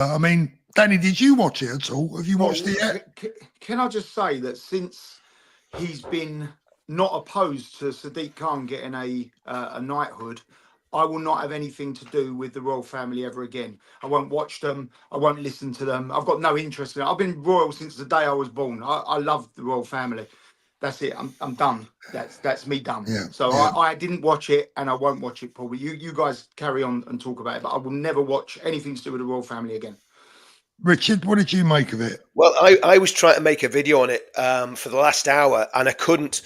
I mean, Danny, did you watch it at all? Have you watched it yet? Can I just say that since he's been not opposed to Sadiq Khan getting a knighthood, I will not have anything to do with the royal family ever again. I won't watch them. I won't listen to them. I've got no interest in it. I've been royal since the day I was born. I love the royal family. That's it. I'm done. That's me done. Yeah. So yeah. I didn't watch it, and I won't watch it, Paul. But you guys carry on and talk about it. But I will never watch anything to do with the royal family again. Richard, what did you make of it? Well, I was trying to make a video on it for the last hour, and I couldn't.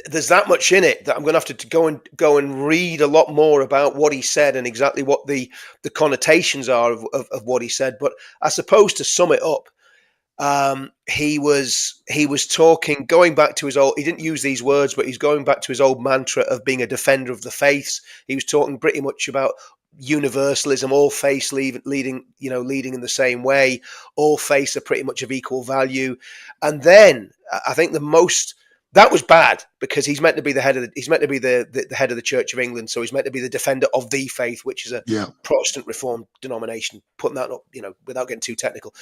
There's that much in it that I'm going to have to go and read a lot more about what he said and exactly what the connotations are of what he said. But I suppose to sum it up, he was talking, going back to his old. He didn't use these words, but he's going back to his old mantra of being a defender of the faiths. He was talking pretty much about universalism, all faiths leading in the same way, all faiths are pretty much of equal value. And then I think that was bad, because he's meant to be the head of the head of the Church of England, so he's meant to be the defender of the faith, which is a Protestant Reformed denomination, putting that up, without getting too technical.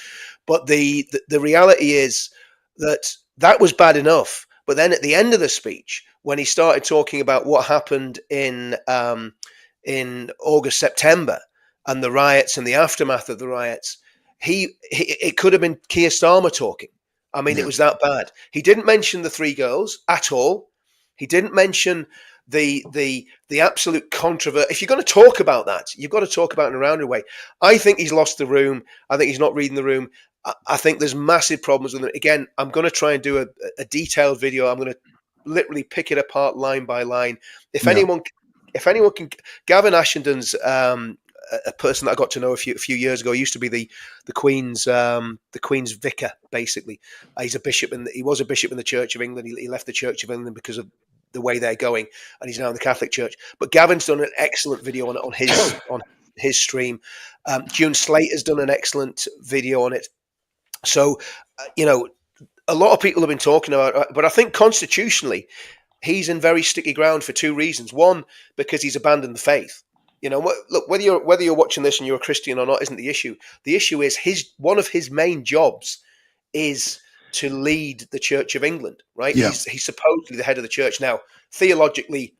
But the reality is that was bad enough. But then at the end of the speech, when he started talking about what happened in August, September, and the riots and the aftermath of the riots, it could have been Keir Starmer talking. I mean, It was that bad. He didn't mention the three girls at all. He didn't mention the absolute controversy. If you're going to talk about that, you've got to talk about it in a rounded way. I think he's lost the room. I think he's not reading the room. I think there's massive problems with it. Again, I'm going to try and do a detailed video. I'm going to literally pick it apart line by line. If anyone can, Gavin Ashenden,'s a person that I got to know a few years ago. He used to be the Queen's vicar, basically. He's a bishop, and he was a bishop in the Church of England. He left the Church of England because of the way they're going, and he's now in the Catholic Church. But Gavin's done an excellent video on his stream. June Slater's done an excellent video on it. So, a lot of people have been talking about it, but I think constitutionally, he's in very sticky ground for two reasons. One, because he's abandoned the faith. Look, whether you're watching this and you're a Christian or not isn't the issue. The issue is one of his main jobs is to lead the Church of England, right? Yeah. He's supposedly the head of the church. Now, theologically,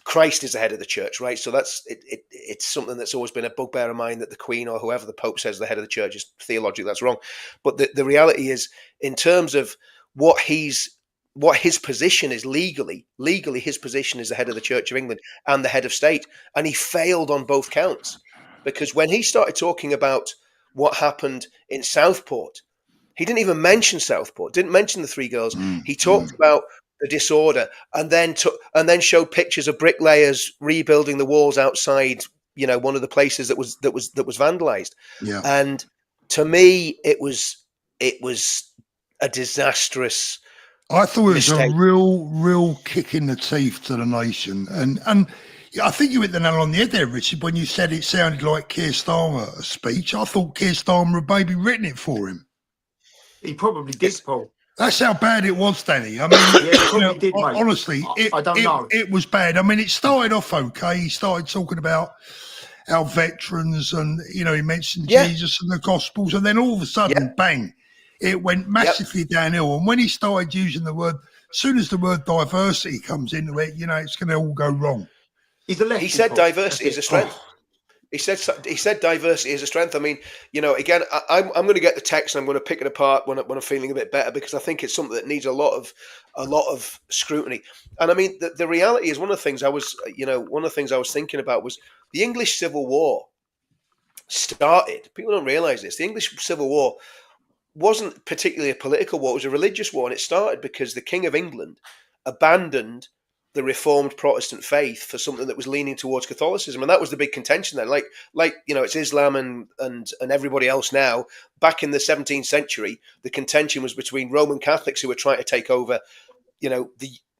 Christ is the head of the church, right? So it's something that's always been a bugbear of mine, that the Queen or whoever the Pope says the head of the church is. Theologically, that's wrong. But the reality is, in terms of what his position is legally his position is the head of the Church of England and the head of state. And he failed on both counts, because when he started talking about what happened in Southport, he didn't even mention Southport, didn't mention the three girls. He talked about the disorder, and then showed pictures of bricklayers rebuilding the walls outside, one of the places that was vandalized. Yeah. And to me, it was a disastrous. I thought it was a real kick in the teeth to the nation. And I think you hit the nail on the head there, Richard, when you said it sounded like Keir Starmer's speech. I thought Keir Starmer had maybe written it for him. He probably did, Paul. That's how bad it was, Danny. I mean, did, honestly, I don't know. It was bad. I mean, it started off okay. He started talking about our veterans, and, he mentioned Jesus and the Gospels, and then all of a sudden, bang, it went massively downhill. And when he started using the word, as soon as the word diversity comes into it, it's going to all go wrong. He said diversity is a strength. He said diversity is a strength. I mean, again, I'm going to get the text and I'm going to pick it apart when I'm feeling a bit better, because I think it's something that needs a lot of scrutiny. And I mean, the reality is, one of the things I was thinking about was the English Civil War started. People don't realize this. The English Civil War wasn't particularly a political war; it was a religious war, and it started because the King of England abandoned the Reformed Protestant faith for something that was leaning towards Catholicism, and that was the big contention then. Like it's Islam and everybody else now. Back in the 17th century, the contention was between Roman Catholics, who were trying to take over,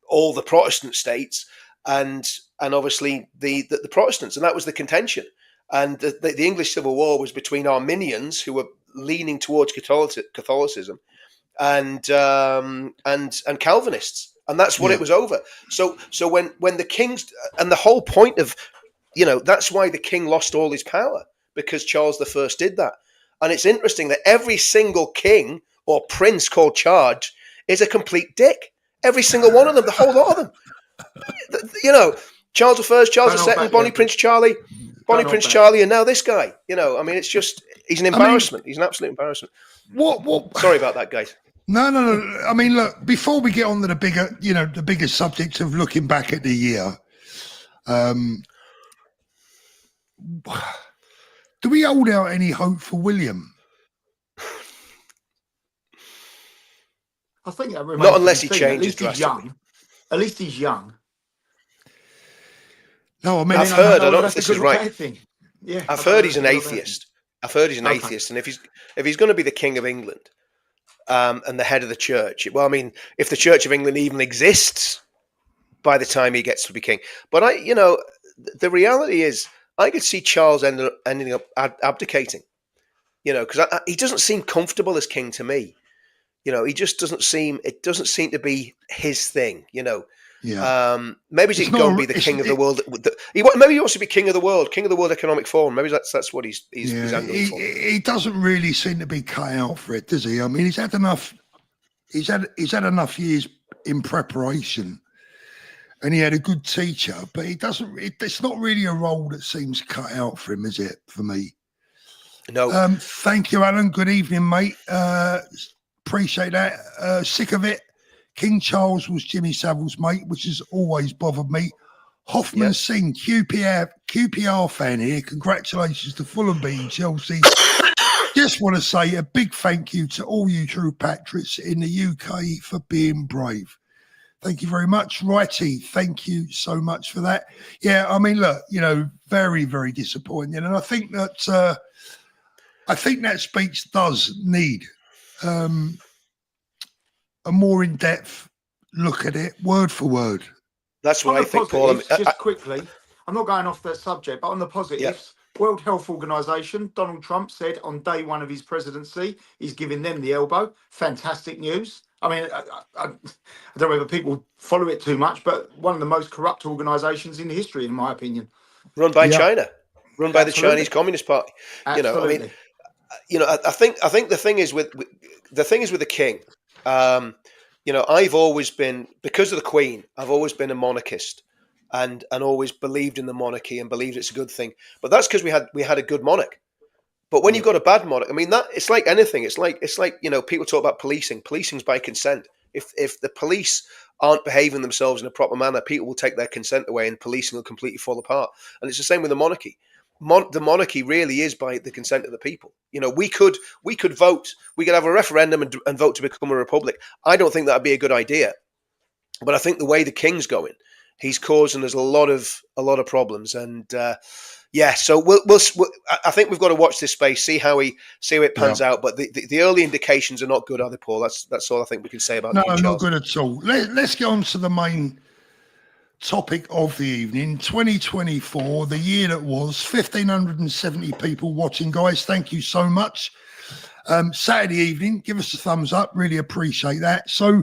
all the Protestant states, and obviously the Protestants, and that was the contention. And the English Civil War was between Arminians, who were leaning towards Catholicism, and Calvinists. And that's what it was over. So when the king's, and the whole point of, that's why the king lost all his power, because Charles I did that. And it's interesting that every single king or prince called Charles is a complete dick. Every single one of them, the whole lot of them. You know, Charles I, Charles II, Bonnie Prince Charlie, and now this guy. You know, I mean, it's just, he's an embarrassment. He's an absolute embarrassment. What? Sorry about that, guys. No. I mean, look, before we get on to the bigger subject of looking back at the year, do we hold out any hope for William? I think that remains not unless he thing. changes drastically. At least he's young. No, I mean, I've heard. I don't know if this is right. Yeah, I've heard he's an atheist. I've heard he's an atheist, and if he's going to be the King of England and the head of the church, well, I mean, if the Church of England even exists by the time he gets to be king, but the reality is, I could see Charles ending up abdicating. You know, because he doesn't seem comfortable as king to me. You know, he just doesn't seem. It doesn't seem to be his thing. You know. Yeah. Maybe he can go and be the king of the world. Maybe he wants to be king of the world Economic Forum. Maybe that's what he's angling for. He doesn't really seem to be cut out for it, does he? I mean, he's had enough. He's had enough years in preparation, and he had a good teacher. But he doesn't. It's not really a role that seems cut out for him, is it? For me. No. Thank you, Alan. Good evening, mate. Appreciate that. Sick of it. King Charles was Jimmy Savile's mate, which has always bothered me. Hoffman Singh, QPR fan here. Congratulations to Fulham beating Chelsea. Just want to say a big thank you to all you true patriots in the UK for being brave. Thank you very much. Righty, thank you so much for that. Yeah, I mean, look, very, very disappointing. And I think that speech does need a more in-depth look at it, word for word. That's what I think, Paul. Just quickly, I'm not going off the subject, but on the positives, World Health Organization, Donald Trump said on day one of his presidency, he's giving them the elbow. Fantastic news. I mean, I don't know whether people follow it too much, but one of the most corrupt organizations in history, in my opinion. Run by China, run by the Chinese Communist Party. Absolutely. I think the thing is with the king. I've always been, because of the Queen, I've always been a monarchist and always believed in the monarchy and believed it's a good thing. But that's because we had a good monarch. But when you've got a bad monarch, I mean, that it's like anything. It's like people talk about policing. Policing's by consent. If the police aren't behaving themselves in a proper manner, people will take their consent away and policing will completely fall apart. And it's the same with the monarchy. The monarchy really is by the consent of the people. We could vote. We could have a referendum and vote to become a republic. I don't think that'd be a good idea. But I think the way the king's going, he's causing us a lot of problems. And so we'll I think we've got to watch this space, see how it pans out. But the early indications are not good, are they, Paul? That's all I think we can say about. No, not good at all. Let's get on to the main topic of the evening. 2024, the year that was. 1,570 people watching, guys. Thank you so much. Saturday evening, give us a thumbs up. Really appreciate that. So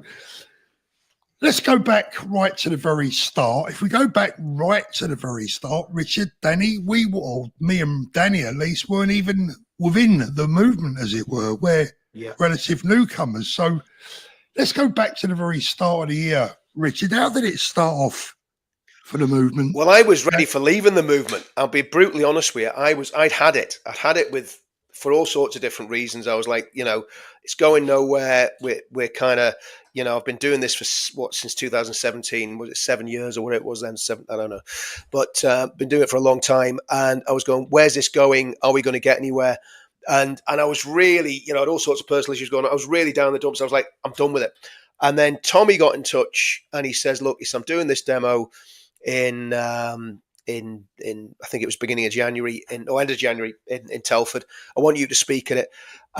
let's go back right to the very start. If we go back right to the very start, Richard, Danny, me and Danny at least, weren't even within the movement, as it were. We're relative newcomers. So let's go back to the very start of the year. Richard, how did it start off for the movement? Well, I was ready for leaving the movement. I'll be brutally honest with you. I'd had it for all sorts of different reasons. I was like, it's going nowhere. We're kind of, I've been doing this for since 2017. Was it 7 years or whatever it was then? 7, I don't know. But been doing it for a long time. And I was going, where's this going? Are we going to get anywhere? And I was really, I had all sorts of personal issues going on. I was really down in the dumps. I was like, I'm done with it. And then Tommy got in touch and he says, look, I'm doing this demo in I think it was beginning of January end of January in Telford. I want you to speak at it.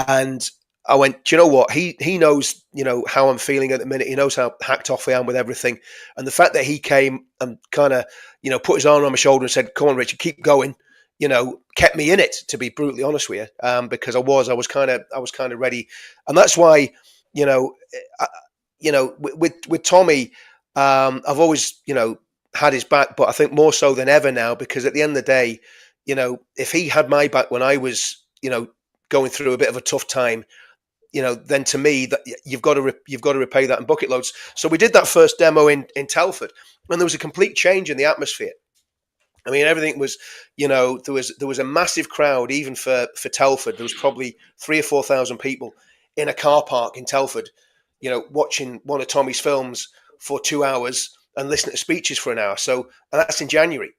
And I went, do you know what? He knows, how I'm feeling at the minute. He knows how hacked off I am with everything. And the fact that he came and kind of, put his arm on my shoulder and said, come on, Richard, keep going, kept me in it, to be brutally honest with you. Because I was kind of ready. And that's why, with Tommy, I've always, had his back, but I think more so than ever now, because at the end of the day, if he had my back when I was, going through a bit of a tough time, then to me that you've got to repay that in bucket loads. So we did that first demo in Telford, and there was a complete change in the atmosphere. I mean, everything was, there was a massive crowd even for Telford. There was probably 3,000 or 4,000 people in a car park in Telford, watching one of Tommy's films for 2 hours and listening to speeches for an hour. So, and that's in January,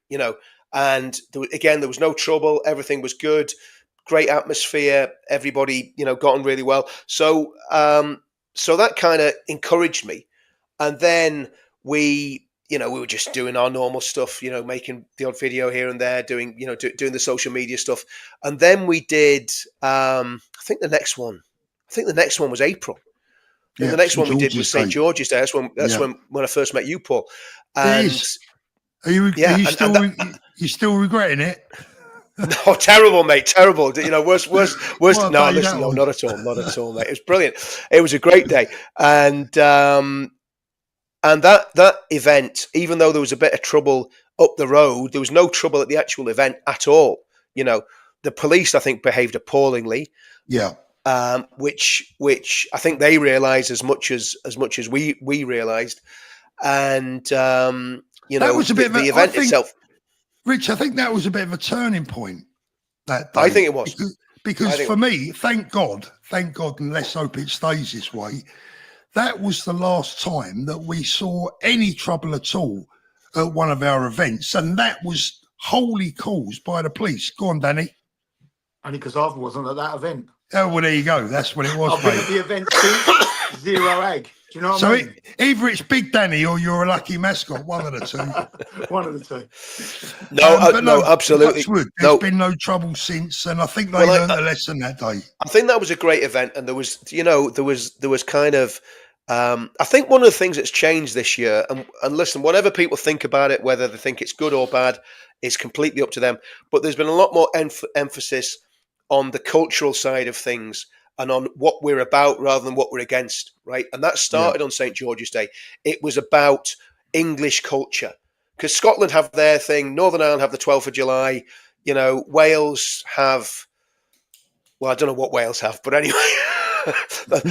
and there was no trouble. Everything was good. Great atmosphere. Everybody, got on really well. So, so that kind of encouraged me. And then we were just doing our normal stuff, making the odd video here and there, doing the social media stuff. And then we did, I think the next one was April. And the next one we did was St. George's Day. That's when I first met you, Paul. And are you still regretting it? No, terrible, mate. Terrible. Worst. No, listen, no, not at all, mate. It was brilliant. It was a great day, and that event, even though there was a bit of trouble up the road, there was no trouble at the actual event at all. The police, I think, behaved appallingly. Yeah. Which I think they realised as much as we realised, and that was a bit the event itself. Rich, I think that was a bit of a turning point that day. I think it was. Because for me, thank God, and let's hope it stays this way, that was the last time that we saw any trouble at all at one of our events. And that was wholly caused by the police. Go on, Danny. Only because I wasn't at that event. Oh, well, there you go. That's what it was, I've been at the event since. Zero egg. Do you know what I mean? Either it's Big Danny or you're a lucky mascot. One of the two. One of the two. No, absolutely. There's been no trouble since, and I think they learned a lesson that day. I think that was a great event, and there was kind of. I think one of the things that's changed this year, and listen, whatever people think about it, whether they think it's good or bad, is completely up to them. But there's been a lot more emphasis on the cultural side of things and on what we're about rather than what we're against, right? And that started on St. George's Day. It was about English culture, because Scotland have their thing, Northern Ireland have the 12th of July, Wales have, well, I don't know what Wales have, but anyway,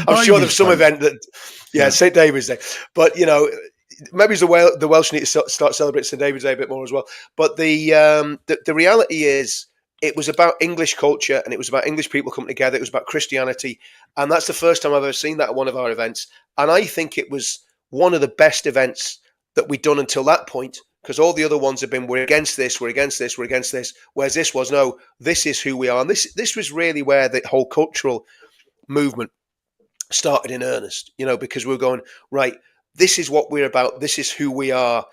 I'm sure there's some event that, St. David's Day. But, maybe the Welsh need to start celebrating St. David's Day a bit more as well. But the reality is, it was about English culture, and it was about English people coming together. It was about Christianity. And that's the first time I've ever seen that at one of our events. And I think it was one of the best events that we'd done until that point, because all the other ones have been, we're against this, we're against this, we're against this. Whereas this was, no, this is who we are. And this was really where the whole cultural movement started in earnest, because we're going, right, this is what we're about. This is who we are,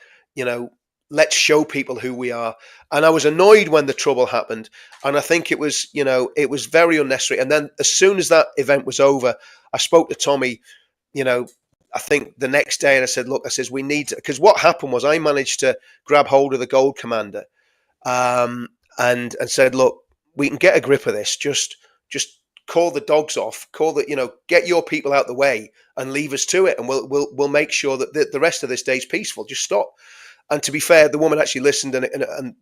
let's show people who we are. And I was annoyed when the trouble happened. And I think it was, it was very unnecessary. And then as soon as that event was over, I spoke to Tommy, I think the next day, and I said, look, we need to, because what happened was I managed to grab hold of the Gold Commander and said, look, we can get a grip of this. Just call the dogs off, get your people out the way and leave us to it. And we'll make sure that the rest of this day is peaceful. Just stop. And to be fair, the woman actually listened, and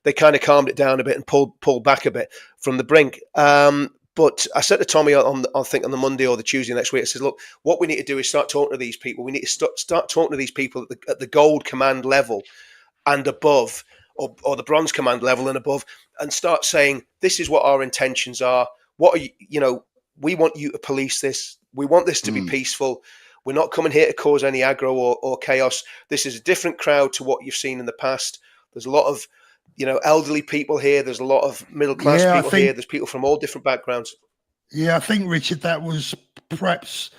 they kind of calmed it down a bit and pulled back a bit from the brink. But I said to Tommy on the Monday or the Tuesday next week, I said, look, what we need to do is start talking to these people. We need to start talking to these people at the Gold Command level and above, or the Bronze Command level and above, and start saying, this is what our intentions are. What are you, we want you to police this. We want this to be peaceful. We're not coming here to cause any aggro or chaos. This is a different crowd to what you've seen in the past. There's a lot of, elderly people here. There's a lot of middle-class people here. There's people from all different backgrounds. Yeah, I think, Richard, that was perhaps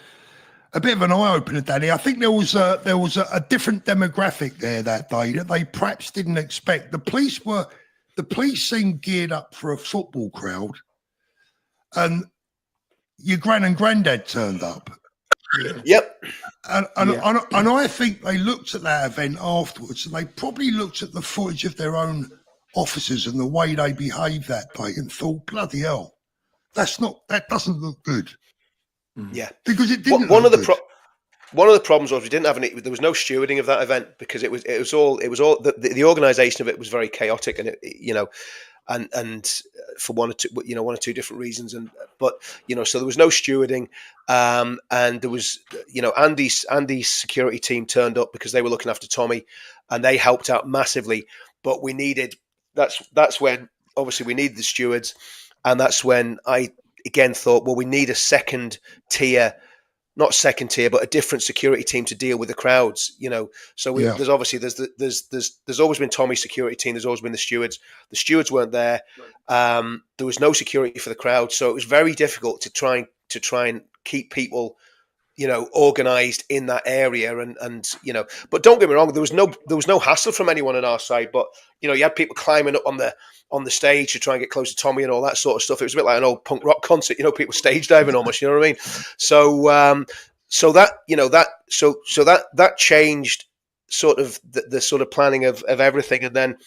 a bit of an eye-opener, Danny. I think there was a different demographic there that day that they perhaps didn't expect. The police seemed geared up for a football crowd, and your gran and granddad turned up. Yep. And I think they looked at that event afterwards, and they probably looked at the footage of their own officers and the way they behaved that day and thought, bloody hell, that doesn't look good. Yeah. Because it didn't one of the problems was we didn't have there was no stewarding of that event, because it was all the organisation of it was very chaotic, and and for one or two different reasons. But so there was no stewarding, and there was Andy's security team turned up because they were looking after Tommy, and they helped out massively. But we needed that's when obviously we needed the stewards, and that's when I again thought, well, we need a second tier. Not second tier, but a different security team to deal with the crowds. So there's obviously there's always been Tommy's security team. There's always been the stewards. The stewards weren't there. There was no security for the crowd, so it was very difficult to try and keep people, organised in that area. And but don't get me wrong, there was no hassle from anyone on our side. But you had people climbing up on the stage to try and get close to Tommy and all that sort of stuff. It was a bit like an old punk rock concert, people stage diving almost, you know what I mean? So that changed sort of the sort of planning of everything. And then,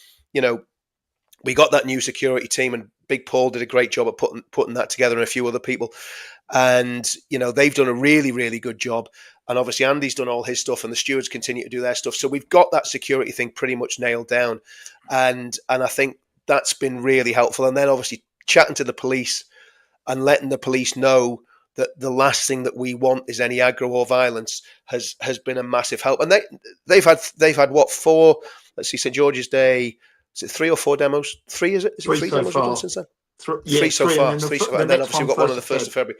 we got that new security team, and Big Paul did a great job at putting that together, and a few other people. And, they've done a really, really good job. And obviously Andy's done all his stuff, and the stewards continue to do their stuff. So we've got that security thing pretty much nailed down. And I think that's been really helpful. And then obviously chatting to the police and letting the police know that the last thing that we want is any aggro or violence has been a massive help. And they've had what, 4? Let's see, St George's Day. Is it 3 or 4 demos? 3 is it? Is it 3 demos we've done since then? 3 so far. And then obviously we've got one on the 1st of February.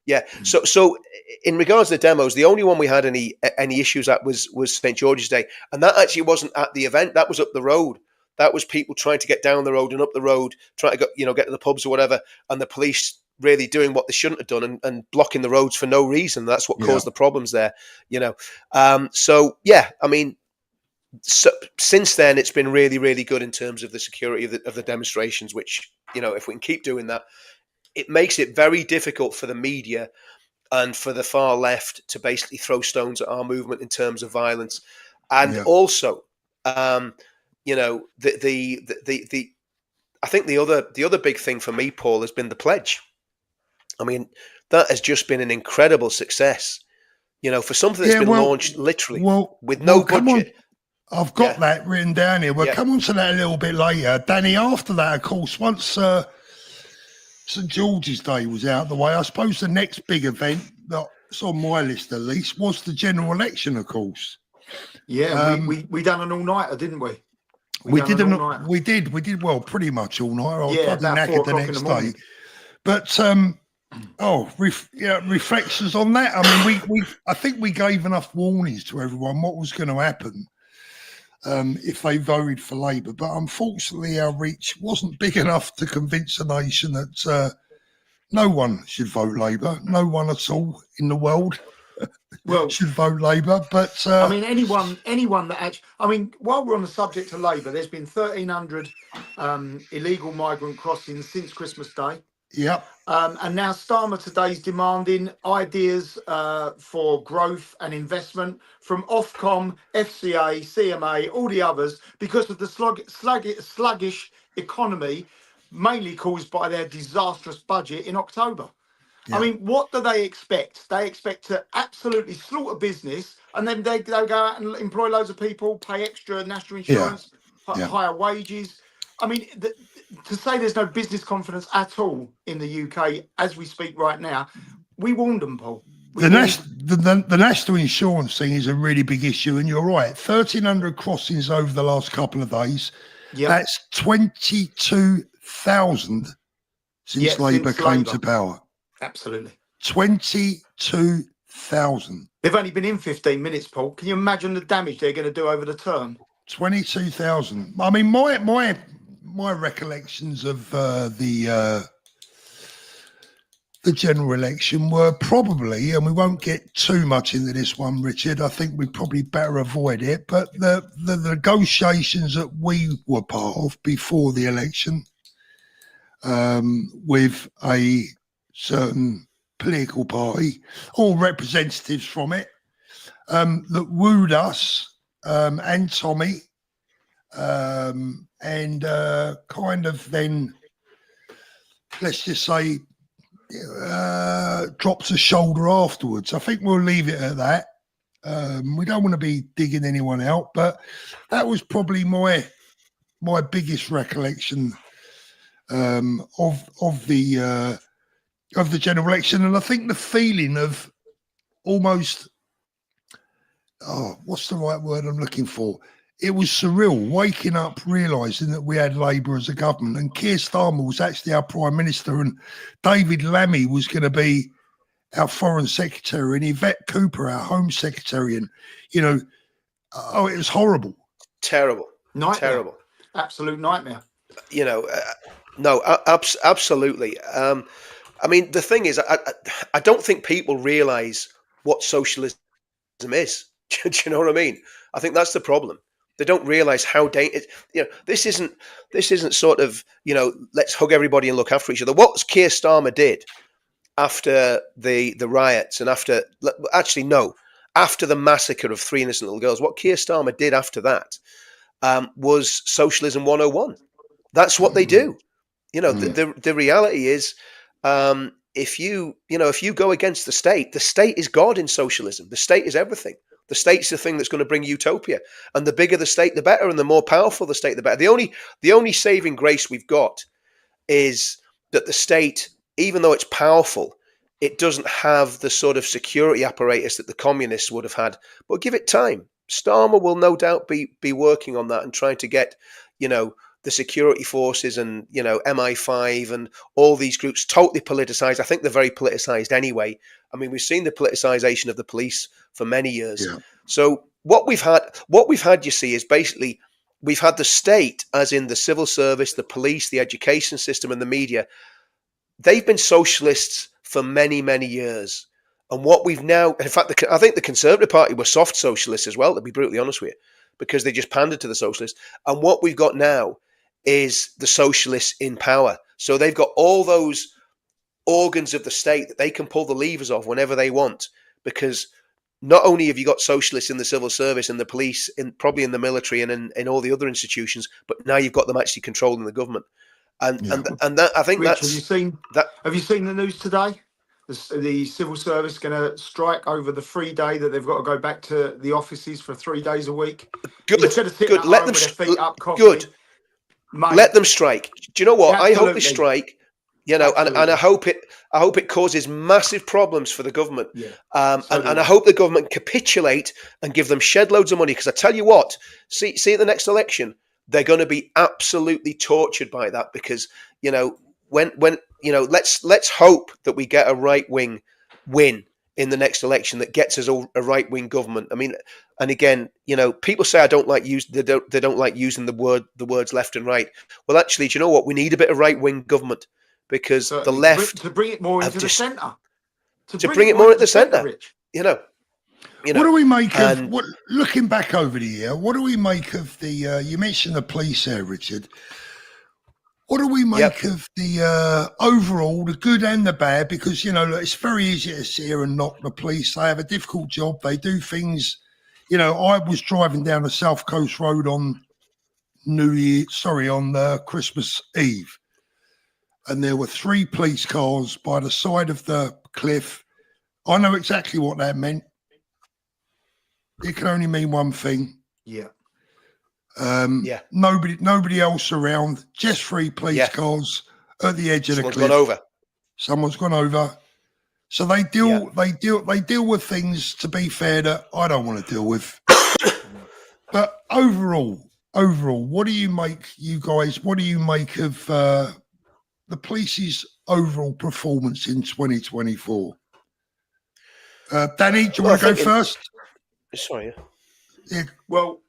Yeah. So in regards to the demos, the only one we had any issues at was St George's Day, and that actually wasn't at the event. That was up the road. That was people trying to get down the road and up the road, trying to get to the pubs or whatever, and the police really doing what they shouldn't have done and blocking the roads for no reason. That's what caused the problems there. So yeah, I mean. So since then, it's been really, really good in terms of the security of the demonstrations, which, if we can keep doing that, it makes it very difficult for the media and for the far left to basically throw stones at our movement in terms of violence. And also, I think the other big thing for me, Paul, has been the pledge. I mean, that has just been an incredible success, for something that's been launched literally with no budget. I've got that written down here. We'll come on to that a little bit later. Danny, after that, of course, once St George's Day was out of the way, I suppose the next big event that's on my list at least was the general election, of course. Yeah, we done an all-nighter, didn't we? We did, well, pretty much all night. I was bloody knackered the next day. But reflections on that. I mean, I think we gave enough warnings to everyone what was going to happen if they voted for Labour. But unfortunately, our reach wasn't big enough to convince the nation that no one should vote Labour. No one at all in the world should vote Labour. But I mean, anyone that actually, I mean, while we're on the subject of Labour, there's been 1,300 illegal migrant crossings since Christmas Day. Yep. And now Starmer today is demanding ideas for growth and investment from Ofcom, FCA, CMA, all the others, because of the sluggish economy, mainly caused by their disastrous budget in October. Yeah. I mean, what do they expect? They expect to absolutely slaughter business, and then they'll go out and employ loads of people, pay extra national insurance, higher wages. I mean, to say there's no business confidence at all in the UK as we speak right now, we warned them, Paul. The national insurance thing is a really big issue, and you're right. 1,300 crossings over the last couple of days. Yep. That's 22,000 since Labour came to power. Absolutely. 22,000. They've only been in 15 minutes, Paul. Can you imagine the damage they're going to do over the term? 22,000. I mean, my recollections of the general election were probably, and we won't get too much into this one, Richard, I think we probably better avoid it, but the negotiations that we were part of before the election with a certain political party, all representatives from it, that wooed us and Tommy, and kind of then, let's just say, drops a shoulder afterwards. I think we'll leave it at that. We don't want to be digging anyone out, but that was probably my biggest recollection of the general election, and I think the feeling of almost, what's the right word I'm looking for? It was surreal, waking up, realising that we had Labour as a government, and Keir Starmer was actually our Prime Minister, and David Lammy was going to be our Foreign Secretary, and Yvette Cooper, our Home Secretary, and, you know, it was horrible. Terrible. Nightmare. Terrible. Absolute nightmare. You know, no, absolutely. I mean, the thing is, I don't think people realise what socialism is. Do you know what I mean? I think that's the problem. They don't realise how dangerous. You know, this isn't sort of, you know, let's hug everybody and look after each other. What Keir Starmer did after the riots and after the massacre of 3 innocent little girls, what Keir Starmer did after that was socialism 101. That's what they do. You know, the reality is, if you go against the state is God in socialism. The state is everything. The state's the thing that's going to bring utopia. And the bigger the state, the better. And the more powerful the state, the better. The only saving grace we've got is that the state, even though it's powerful, it doesn't have the sort of security apparatus that the communists would have had. But give it time. Starmer will no doubt be working on that and trying to get, you know, the security forces and, you know, MI5 and all these groups totally politicized. I think they're very politicized anyway. I mean, we've seen the politicization of the police for many years. Yeah. So what we've had, you see, is basically we've had the state, as in the civil service, the police, the education system and the media. They've been socialists for many, many years. And what we've now, in fact, I think the Conservative Party were soft socialists as well, to be brutally honest with you, because they just pandered to the socialists. And what we've got now is the socialists in power. So they've got all those organs of the state that they can pull the levers of whenever they want, because not only have you got socialists in the civil service and the police, probably in the military and in all the other institutions, but now you've got them actually controlling the government. And that, I think, Rich, that's... Have you seen the news today? The civil service going to strike over the free day that they've got to go back to the offices for 3 days a week. Good. Let them with their feet up, coffee. Good. Mate, let them strike. Do you know what? Absolutely. I hope they strike. You know, and I hope it causes massive problems for the government. Yeah. And I hope the government capitulate and give them shed loads of money. Because I tell you what, see at the next election, they're going to be absolutely tortured by that. Because, you know, when you know, let's hope that we get a right wing win in the next election that gets us a right wing government. I mean, and again, you know, people say they don't like using the words left and right. Well, actually, do you know what? We need a bit of right wing government, because certainly, the left to bring it more into the centre. To bring it more into the centre. You know. What do we make of looking back over the year? What do we make of the? You mentioned the police there, Richard. What do we make of the overall, the good and the bad? Because, you know, it's very easy to sit here and knock the police. They have a difficult job. They do things. You know, I was driving down the South Coast Road on Christmas Eve, and there were 3 police cars by the side of the cliff. I know exactly what that meant. It can only mean one thing. Yeah. Nobody else around. Just 3 police cars at the edge of the cliff. Someone's gone over. So they deal with things, to be fair, that I don't want to deal with. But overall, what do you make, you guys? What do you make of the police's overall performance in 2024? Danny, do you want to go first? Sorry. Yeah. Well,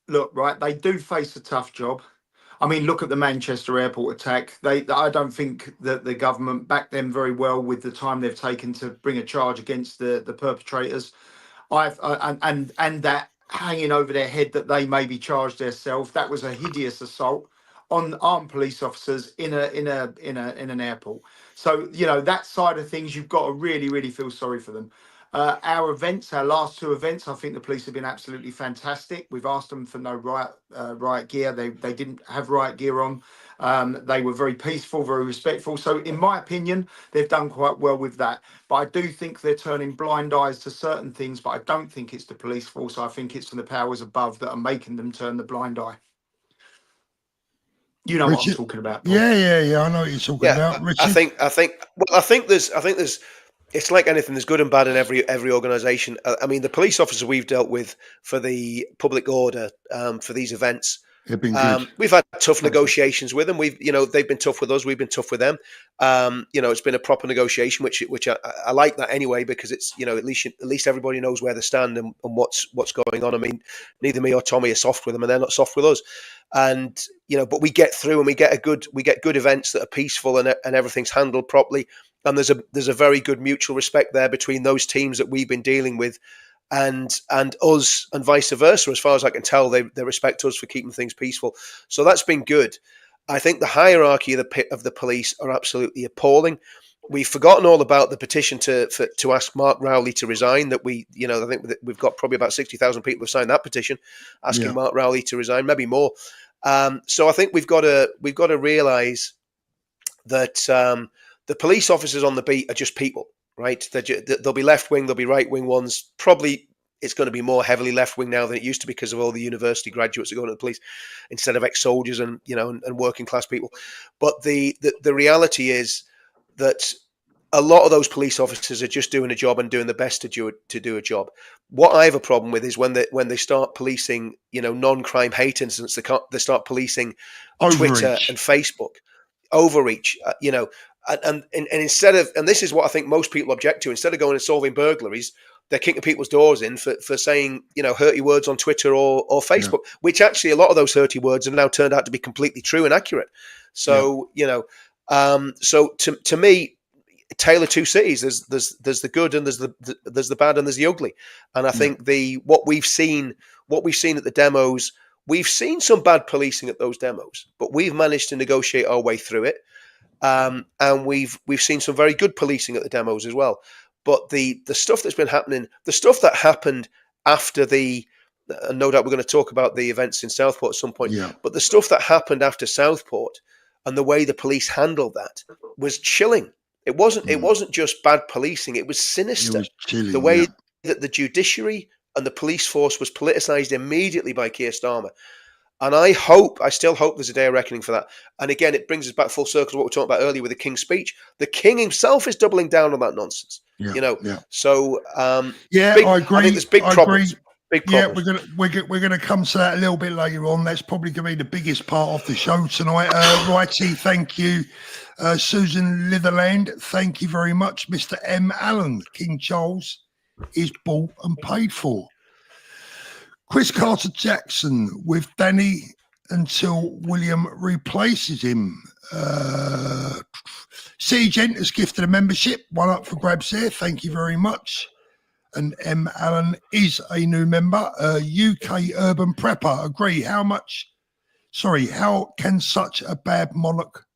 look, right, they do face a tough job. I mean, look at the Manchester airport attack. I don't think that the government backed them very well with the time they've taken to bring a charge against the perpetrators. And that hanging over their head that they may be charged themselves. That was a hideous assault on armed police officers in an airport. So, you know, that side of things, you've got to really, really feel sorry for them. Our last 2 events, I think the police have been absolutely fantastic. We've asked them for no riot gear. They didn't have riot gear on. They were very peaceful, very respectful. So in my opinion, they've done quite well with that. But I do think they're turning blind eyes to certain things, but I don't think it's the police force. I think it's from the powers above that are making them turn the blind eye. You know what I'm Richard. talking about, Paul. Yeah. I know what you're talking about, Richard. I think there's. It's like anything. There's good and bad in every organisation. I mean, the police officers we've dealt with for the public order for these events. They've been good. We've had tough negotiations with them. They've been tough with us. We've been tough with them. It's been a proper negotiation, which I like that anyway, because it's at least everybody knows where they stand and what's going on. I mean, neither me or Tommy are soft with them, and they're not soft with us. And but we get through, and we get good events that are peaceful, and everything's handled properly. And there's a very good mutual respect there between those teams that we've been dealing with and us, and vice versa. As far as I can tell, they respect us for keeping things peaceful. So that's been good. I think the hierarchy of the police are absolutely appalling. We've forgotten all about the petition to ask Mark Rowley to resign. That I think that we've got probably about 60,000 people who've signed that petition asking Mark Rowley to resign, maybe more. So I think we've got to realise that the police officers on the beat are just people. Right, there'll be left wing, there'll be right wing ones. Probably it's going to be more heavily left wing now than it used to because of all the university graduates that go into the police instead of ex-soldiers and working class people. But the reality is that a lot of those police officers are just doing a job and doing the best to do a job. What I have a problem with is when they start policing non-crime hate incidents. They start policing Twitter and Facebook overreach. And instead of, and this is what I think most people object to, instead of going and solving burglaries, they're kicking people's doors in for saying, hurty words on Twitter or Facebook, which actually a lot of those hurty words have now turned out to be completely true and accurate. So, so to me, tale of two cities. There's the good and there's the bad and there's the ugly. And I think what we've seen at the demos, we've seen some bad policing at those demos, but we've managed to negotiate our way through it. And we've seen some very good policing at the demos as well. But the stuff that's been happening, the stuff that happened after and no doubt we're going to talk about the events in Southport at some point, but the stuff that happened after Southport and the way the police handled that was chilling. It wasn't just bad policing, it was sinister. It was chilling, the way that the judiciary and the police force was politicised immediately by Keir Starmer. And I still hope there's a day of reckoning for that. And again, it brings us back full circle to what we were talking about earlier with the King's speech. The King himself is doubling down on that nonsense. So I agree. I think there's big problems. Big problems. Yeah, we're gonna come to that a little bit later on. That's probably going to be the biggest part of the show tonight. Righty, thank you, Susan Litherland. Thank you very much, Mr. M. Allen. King Charles is bought and paid for. Chris Carter Jackson with Danny until William replaces him. C. Gent has gifted a membership. One up for grabs there. Thank you very much. And M. Allen is a new member. UK Urban Prepper. Agree. How can such a bad monarch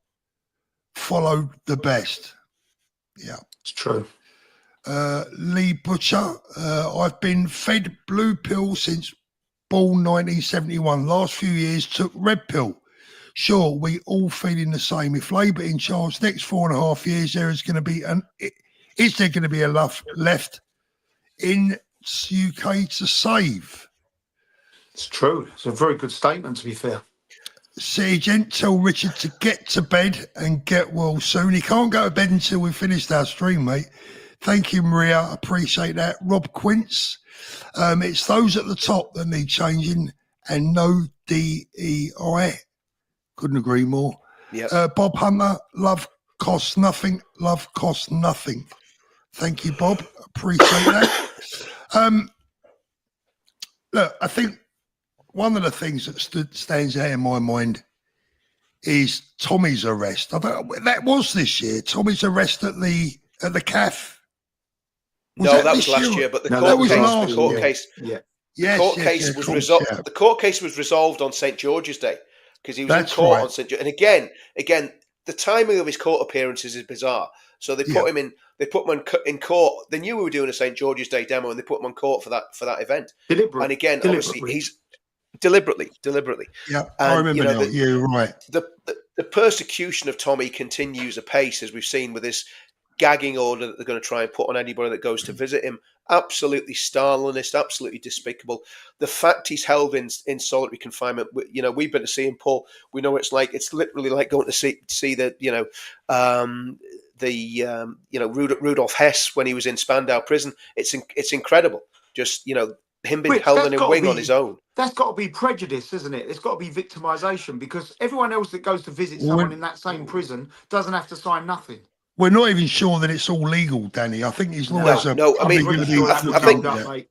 follow the best? Yeah. It's true. Lee Butcher. I've been fed blue pill since born 1971. Last few years took red pill. Sure, we all feeling the same. If Labour in charge next 4.5 years, is there going to be a left in UK to save? It's true. It's a very good statement, to be fair. Sergeant, tell Richard to get to bed and get well soon. He can't go to bed until we finished our stream, mate. Thank you, Maria. I appreciate that. Rob Quince. It's those at the top that need changing and no DEI. Couldn't agree more. Yep. Bob Hunter, love costs nothing. Love costs nothing. Thank you, Bob. Appreciate that. Look, I think one of the things that stands out in my mind is Tommy's arrest. That was this year. Tommy's arrest at the CAF. That was last year, but the court case was resolved on St. George's Day because he was in court on St. George. And again, the timing of his court appearances is bizarre. So they put him in. They put him in court. They knew we were doing a St. George's Day demo, and they put him on court for that event. And again, obviously, he's deliberately. Yeah, I remember now. You're right. The persecution of Tommy continues apace, as we've seen with this gagging order that they're going to try and put on anybody that goes to visit him. Absolutely Stalinist, absolutely despicable. The fact he's held in solitary confinement, you know, we've been to see him, Paul. We know what it's like. It's literally like going to see the, you know, Rudolf Hess when he was in Spandau prison. It's incredible. Just, you know, him being held in a wing on his own. That's got to be prejudice, isn't it? It's got to be victimisation, because everyone else that goes to visit someone in that same prison doesn't have to sign nothing. We're not even sure that it's all legal, Danny. I think his lawyers are probably going to be.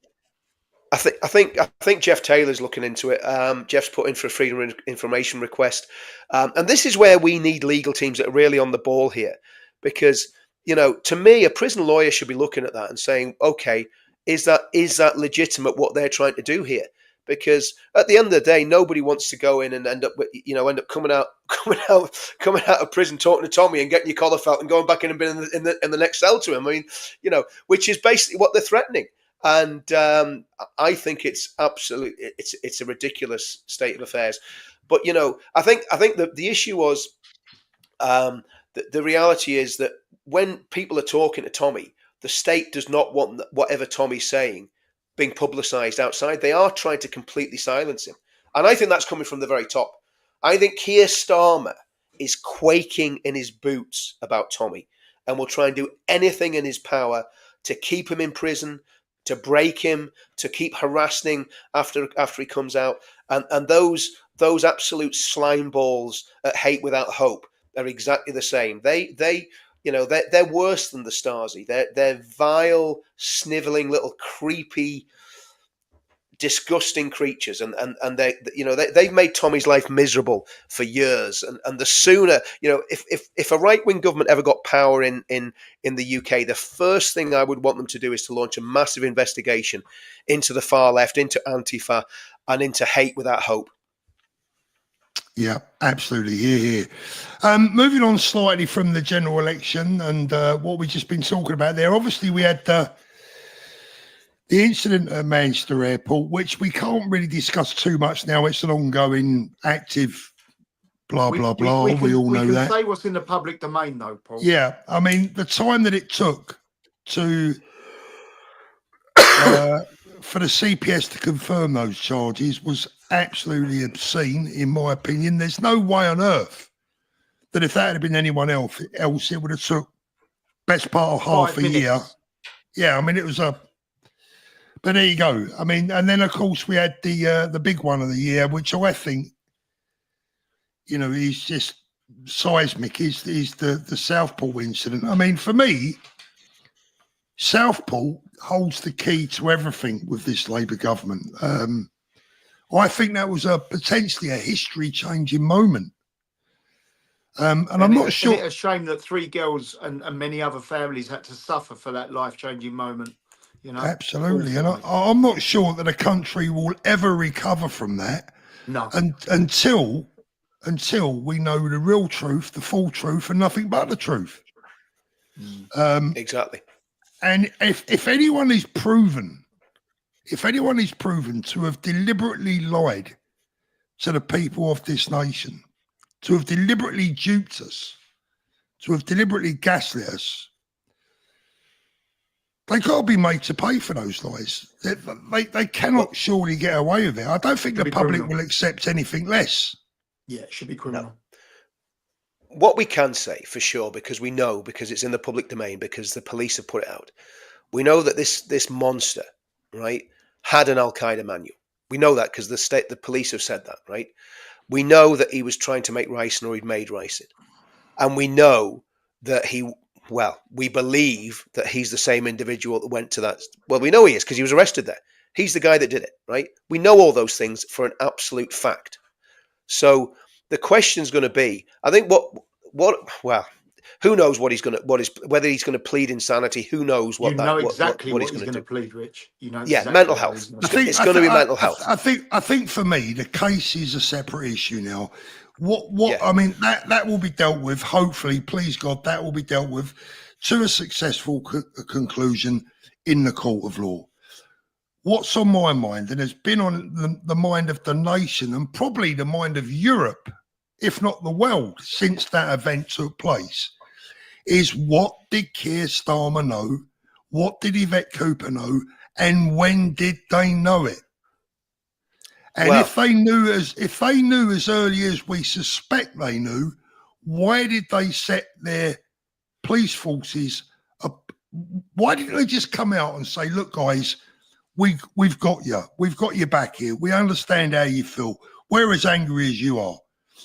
I think Jeff Taylor's looking into it. Jeff's put in for a freedom of information request, and this is where we need legal teams that are really on the ball here, because, you know, to me, a prison lawyer should be looking at that and saying, okay, is that legitimate what they're trying to do here? Because at the end of the day, nobody wants to go in and end up coming out of prison, talking to Tommy and getting your collar felt and going back in and being in the next cell to him. I mean, you know, which is basically what they're threatening. And I think it's absolutely, it's a ridiculous state of affairs. But, you know, I think that the issue was, the reality is that when people are talking to Tommy, the state does not want whatever Tommy's saying being publicised outside. They are trying to completely silence him. And I think that's coming from the very top. I think Keir Starmer is quaking in his boots about Tommy and will try and do anything in his power to keep him in prison, to break him, to keep harassing him after he comes out. And those absolute slime balls at Hate Without Hope are exactly the same. They're worse than the Stasi. They're vile, snivelling, little creepy, disgusting creatures, and they've made Tommy's life miserable for years. And the sooner, you know, if a right wing government ever got power in the UK, the first thing I would want them to do is to launch a massive investigation into the far left, into Antifa, and into Hate Without Hope. Yeah, absolutely. Here. Moving on slightly from the general election and what we've just been talking about there. Obviously, we had the incident at Manchester Airport, which we can't really discuss too much now. It's an ongoing, active, blah, blah, blah. We all know that. We can say what's in the public domain, though, Paul. Yeah. I mean, the time that it took to for the CPS to confirm those charges was absolutely obscene, in my opinion. There's no way on earth that if that had been anyone else, it would have took best part of half a year. Yeah, I mean, it was but there you go. I mean, and then of course we had the big one of the year, which I think, you know, is just seismic. Is the Southport incident? I mean, for me, Southport holds the key to everything with this Labour government. I think that was potentially a history-changing moment. And I'm not sure. It's a shame that 3 girls and many other families had to suffer for that life-changing moment. You know, absolutely, and I'm not sure that the country will ever recover from that. No, until we know the real truth, the full truth, and nothing but the truth. Exactly. And if anyone is proven to have deliberately lied to the people of this nation, to have deliberately duped us, to have deliberately gaslit us, they got to be made to pay for those lies. They cannot surely get away with it. I don't think the public will accept anything less. Yeah, it should be criminal. No. What we can say for sure, because we know, because it's in the public domain, because the police have put it out, we know that this monster, right, had an Al-Qaeda manual. We know that because the police have said that, right? We know that he was trying to make ricin, or he'd made ricin. And we know that we believe that he's the same individual that went to that. Well, we know he is because he was arrested there. He's the guy that did it, right? We know all those things for an absolute fact. So the question's going to be, I think who knows whether he's going to plead insanity. Who knows what what he's going to plead, Rich. You know, exactly mental health. It's going to be mental health. I think for me, the case is a separate issue now. I mean, that will be dealt with. Hopefully, please God, that will be dealt with to a successful conclusion in the court of law. What's on my mind, and has been on the mind of the nation, and probably the mind of Europe, if not the world, since that event took place, is what did Keir Starmer know? What did Yvette Cooper know? And when did they know it? And if they knew as early as we suspect they knew, why did they set their police forces up? Why didn't they just come out and say, look, guys, we've got you. We've got you back here. We understand how you feel. We're as angry as you are.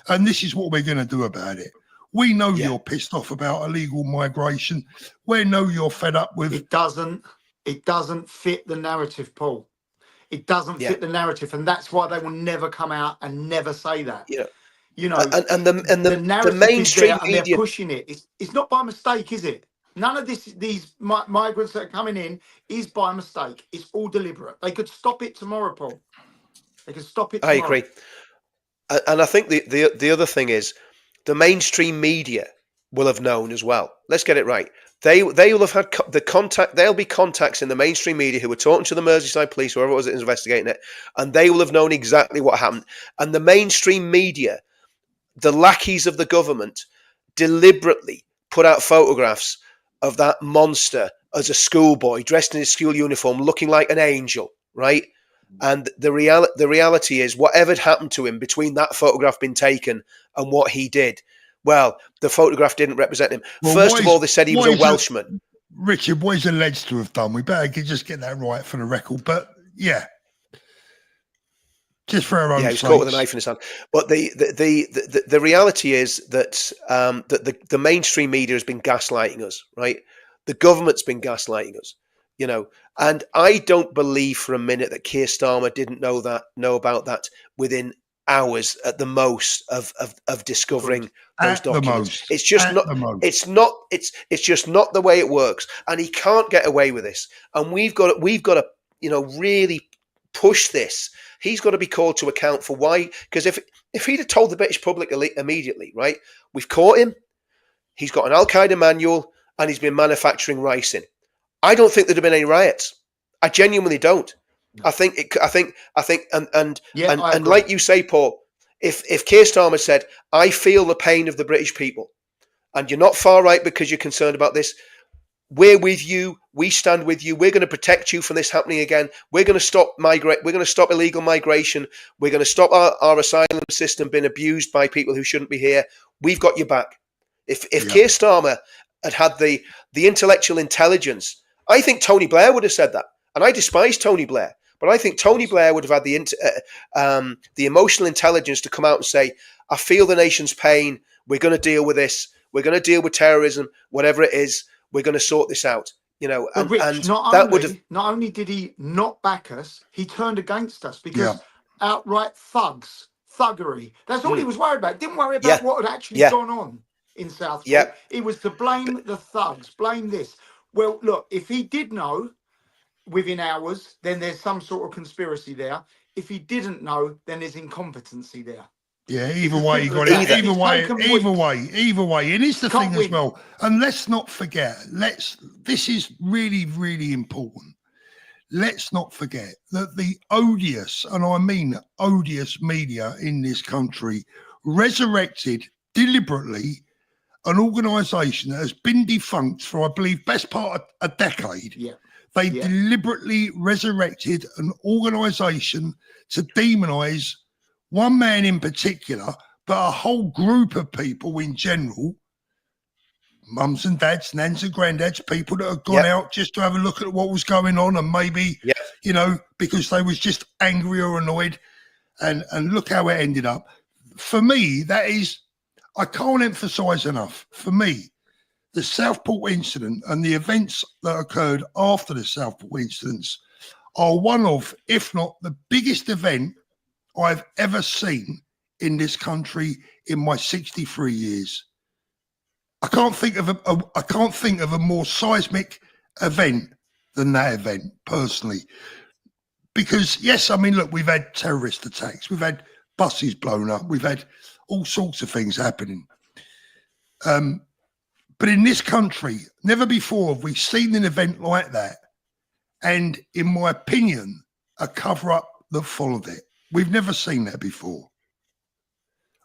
And this is what we're going to do about it. We know you're pissed off about illegal migration. We know you're fed up with... It doesn't fit the narrative, Paul. It doesn't fit the narrative. And that's why they will never come out and never say that. Yeah. You know, the narrative mainstream is there, media, and they're pushing it. It's not by mistake, is it? None of these migrants that are coming in is by mistake. It's all deliberate. They could stop it tomorrow, Paul. They could stop it tomorrow. I agree. And I think the other thing is the mainstream media will have known as well. Let's get it right. They will have had the contact. There'll be contacts in the mainstream media who were talking to the Merseyside police, whoever it was that was investigating it, and they will have known exactly what happened. And the mainstream media, the lackeys of the government, deliberately put out photographs of that monster as a schoolboy dressed in his school uniform, looking like an angel, right? And the reality is, whatever had happened to him between that photograph being taken and what he did, well, the photograph didn't represent him. Well, first of all, they said he was a Welshman. Richard, what he's alleged to have done, we better just get that right for the record. But yeah, just for our own. Yeah, he was caught with a knife in his hand. But the reality is that that the mainstream media has been gaslighting us, right? The government's been gaslighting us, you know. And I don't believe for a minute that Keir Starmer didn't know about that within hours at the most of discovering those documents. It's just not. It's just not the way it works, and he can't get away with this. And we've got to really push this. He's got to be called to account for why. Because if he'd have told the British public immediately, right, we've caught him. He's got an Al Qaeda manual, and he's been manufacturing ricin. I don't think there'd have been any riots. I genuinely don't. I think, and like you say, Paul, if Keir Starmer said, "I feel the pain of the British people, and you're not far right because you're concerned about this. We're with you. We stand with you. We're going to protect you from this happening again. We're going to stop We're going to stop illegal migration. We're going to stop our asylum system being abused by people who shouldn't be here. We've got your back." If Keir Starmer had the intellectual intelligence, I think Tony Blair would have said that. And I despise Tony Blair. But I think Tony Blair would have had the emotional intelligence to come out and say, "I feel the nation's pain. We're going to deal with this. We're going to deal with terrorism, whatever it is. We're going to sort this out." You know, and, Rich, and not that would have. Not only did he not back us, he turned against us because outright thuggery. That's all he was worried about. Didn't worry about what had actually gone on in Southport. It was to blame the thugs, blame this. Well, look, if he did know within hours, then there's some sort of conspiracy there. If he didn't know, then there's incompetency there. Yeah, either way, you got it. Either way. And it's the thing as well. And let's not forget, this is really, really important. Let's not forget that the odious, and I mean odious media in this country, resurrected deliberately an organisation that has been defunct for, I believe, best part of a decade. Yeah. They deliberately resurrected an organisation to demonise one man in particular, but a whole group of people in general, mums and dads, nans and granddads, people that have gone out just to have a look at what was going on and maybe, because they was just angry or annoyed, and look how it ended up. For me, that is, I can't emphasise enough, for me, the Southport incident and the events that occurred after the Southport incidents are one of, if not the biggest event I've ever seen in this country in my 63 years. I can't think of a more seismic event than that event, personally. Because, yes, I mean, look, we've had terrorist attacks, we've had buses blown up, we've had all sorts of things happening. But in this country, never before have we seen an event like that. And in my opinion, a cover-up that followed it. We've never seen that before.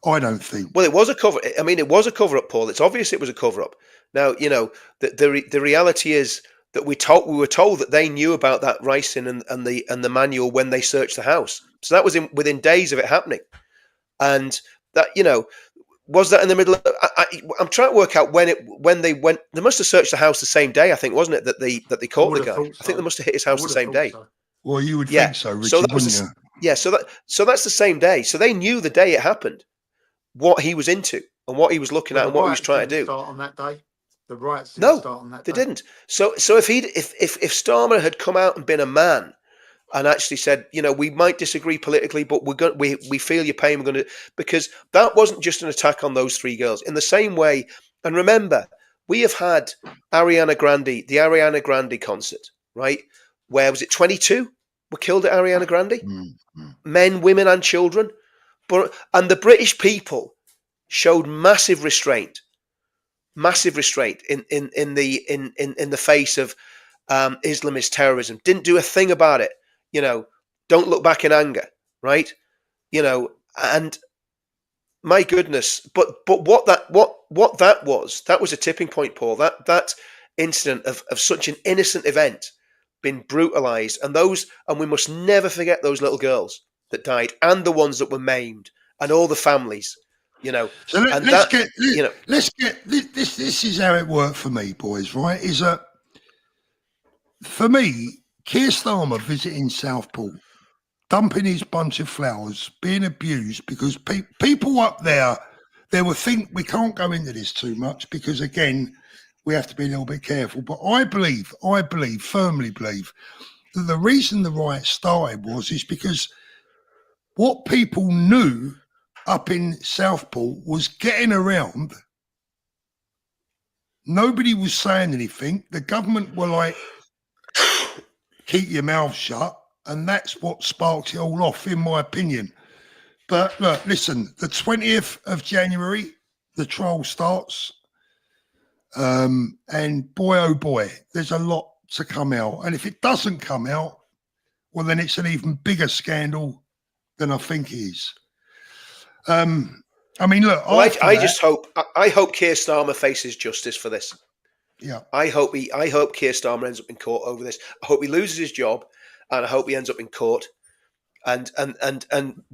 I don't think. Well, it was a cover. I mean, it was a cover up, Paul. It's obvious it was a cover up. Now, the reality is that we were told that they knew about that ricin and the manual when they searched the house. So that was within days of it happening. And that, was that in the middle of, I'm trying to work out when they went. They must have searched the house the same day, I think, wasn't it? That they caught the guy. So. I think they must have hit his house the same day. So. Well, you would think so, Richard, so that wouldn't you? Yeah, so that's the same day. So they knew the day it happened what he was into and what he was looking at and what he was trying to do. Start on that day. The riots didn't start on that day. They didn't. So if Starmer had come out and been a man and actually said, we might disagree politically, but we feel your pain. We're going to, because that wasn't just an attack on those three girls. In the same way, and remember, we have had the Ariana Grande concert, right? Where was it? 22 were killed at Ariana Grande, men, women, and children. And the British people showed massive restraint in the face of Islamist terrorism. Didn't do a thing about it. Don't look back in anger, right? And my goodness, but what that was a tipping point, Paul. That incident of such an innocent event been brutalized, and we must never forget those little girls that died and the ones that were maimed and all the families. So let's get this. This is how it worked for me, boys. Right? Is that for me? Keir Starmer visiting Southport, dumping his bunch of flowers, being abused because people up there, they will think we can't go into this too much because again, we have to be a little bit careful. But I firmly believe that the reason the riot started is because what people knew up in Southport was getting around. Nobody was saying anything. The government were like, keep your mouth shut. And that's what sparked it all off, in my opinion. But look, listen, the 20th of January, the trial starts. And boy, oh boy, there's a lot to come out. And if it doesn't come out, well, then it's an even bigger scandal than I think it is. I mean, look. Well, I hope Keir Starmer faces justice for this. Yeah. I hope Keir Starmer ends up in court over this. I hope he loses his job, and I hope he ends up in court. And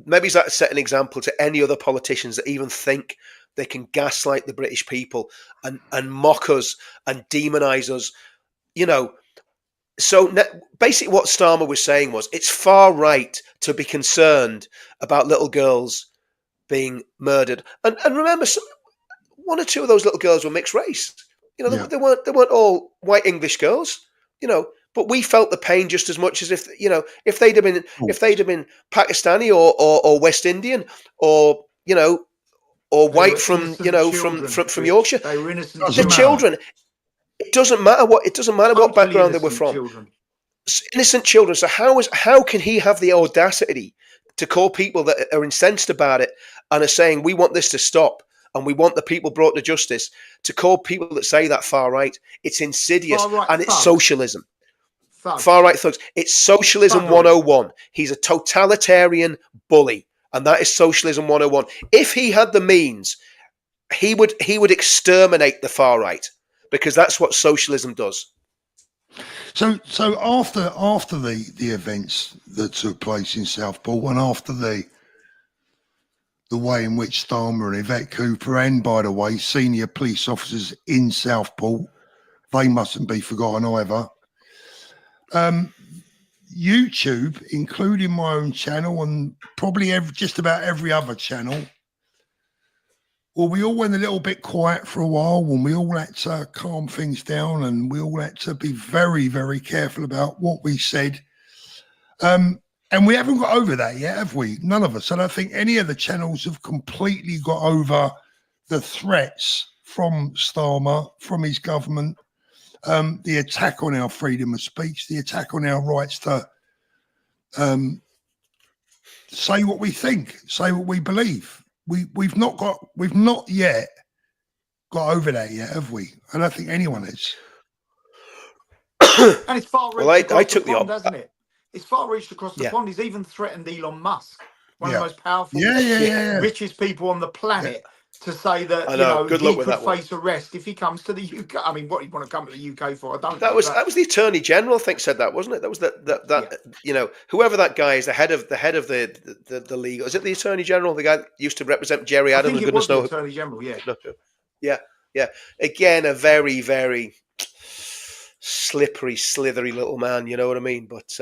maybe that set an example to any other politicians that even think they can gaslight the British people and mock us and demonize us. So basically what Starmer was saying was it's far right to be concerned about little girls being murdered. And remember, one or two of those little girls were mixed race. They weren't all white English girls, but we felt the pain just as much as if they'd have been Pakistani or West Indian or white from Yorkshire. They were innocent. The children. It doesn't matter what background they were from. Children. Innocent children. So how can he have the audacity to call people that are incensed about it and are saying we want this to stop and we want the people brought to justice, to call people that say that far right? It's insidious and it's socialism. Far right thugs. It's socialism 101. He's a totalitarian bully, and that is socialism 101. If he had the means, he would exterminate the far right, because that's what socialism does. So after the events that took place in Southport, and after the way in which Starmer and Yvette Cooper, and by the way, senior police officers in Southport, they mustn't be forgotten either. YouTube, including my own channel and probably just about every other channel, well, we all went a little bit quiet for a while when we all had to calm things down and we all had to be very, very careful about what we said. And we haven't got over that yet, have we? None of us. I don't think any of the channels have completely got over the threats from Starmer, from his government, the attack on our freedom of speech, the attack on our rights to say what we think, say what we believe. We've not yet got over that yet, have we? I don't think anyone has. And it's far reached across the pond, hasn't it? It's far reached across the pond. He's even threatened Elon Musk one of the most powerful, yeah. richest people on the planet, to say that I know. Good luck he with could that one. face arrest if he comes to the UK. I mean, what do you want to come to the UK for? I don't know. That was the Attorney General, I think, said that, wasn't it? That was whoever that guy is, the head of the legal. Is it the Attorney General, the guy that used to represent Jerry I Adams? think it was the Attorney General. Yeah. Again, a very, very slippery, slithery little man. You know what I mean? But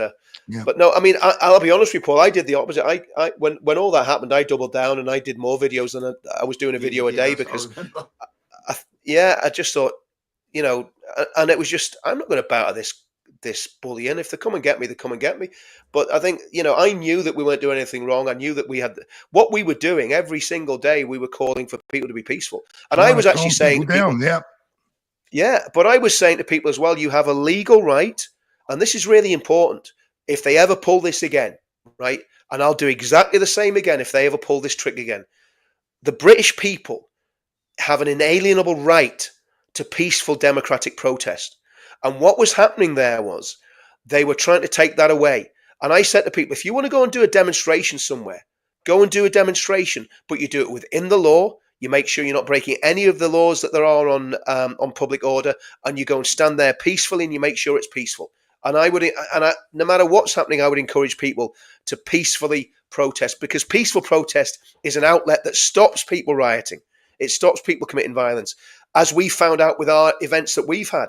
no, I mean, I'll be honest with you, Paul. I did the opposite. When all that happened, I doubled down and I did more videos than I was doing a video a day, because I just thought, and it was just, I'm not going to bow to this bullying. If they come and get me, they come and get me. But I think, I knew that we weren't doing anything wrong. I knew that we had what we were doing every single day. We were calling for people to be peaceful, and I was actually saying to people, but I was saying to people as well, you have a legal right, and this is really important. If they ever pull this again, right, and I'll do exactly the same again if they ever pull this trick again, the British people have an inalienable right to peaceful democratic protest. And what was happening there was they were trying to take that away. And I said to people, if you want to go and do a demonstration somewhere, go and do a demonstration, but you do it within the law. You make sure you're not breaking any of the laws that there are on public order, and you go and stand there peacefully, and you make sure it's peaceful. And no matter what's happening, I would encourage people to peacefully protest, because peaceful protest is an outlet that stops people rioting. It stops people committing violence, as we found out with our events that we've had.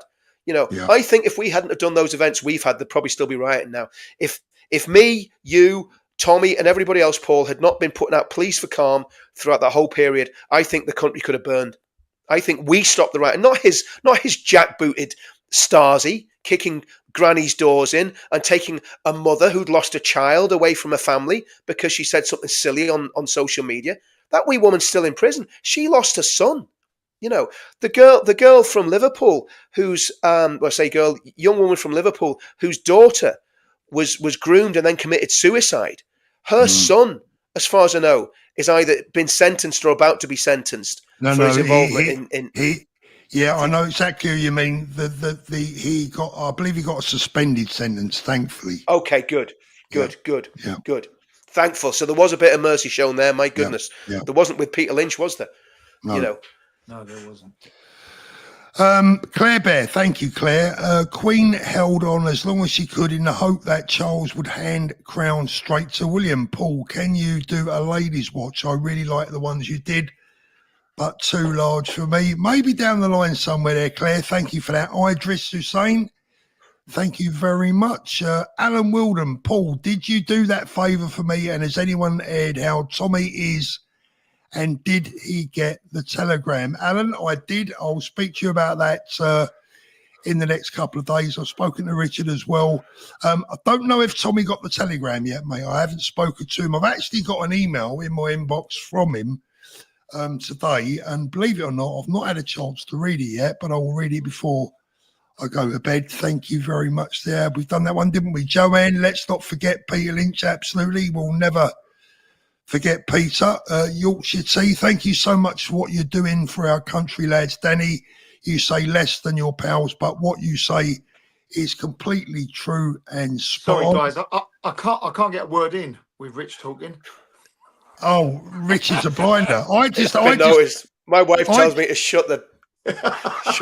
I think if we hadn't have done those events we've had, they'd probably still be rioting now. If me, you, Tommy, and everybody else, Paul, had not been putting out pleas for calm throughout that whole period, I think the country could have burned. I think we stopped the riot, not his jackbooted Stasi kicking granny's doors in and taking a mother who'd lost a child away from her family because she said something silly on social media. That wee woman's still in prison. She lost her son. The girl from Liverpool, who's young woman from Liverpool, whose daughter was groomed and then committed suicide. Her son, as far as I know, is either been sentenced or about to be sentenced for his involvement in. I know exactly who you mean. I believe he got a suspended sentence, thankfully. Okay, good. Thankful. So there was a bit of mercy shown there. My goodness, there wasn't with Peter Lynch, was there? No. No, there wasn't. Claire Bear, thank you, Claire. Queen held on as long as she could in the hope that Charles would hand crown straight to William. Paul, can you do a ladies' watch? I really like the ones you did, but too large for me. Maybe down the line somewhere there, Claire. Thank you for that. Idris Hussein, thank you very much. Alan Wilden, Paul, did you do that favour for me? And has anyone aired how Tommy is? And did he get the telegram? Alan, I did. I'll speak to you about that in the next couple of days. I've spoken to Richard as well. I don't know if Tommy got the telegram yet, mate. I haven't spoken to him. I've actually got an email in my inbox from him today. And believe it or not, I've not had a chance to read it yet, but I will read it before I go to bed. Thank you very much there. We've done that one, didn't we? Joanne, let's not forget Peter Lynch. Absolutely. We'll never forget Peter. Yorkshire Tea, thank you so much for what you're doing for our country, lads. Danny, you say less than your pals, but what you say is completely true and spot on. Sorry, guys, I can't get a word in with Rich talking. Oh, Rich is a blinder. I noticed. My wife tells me to shut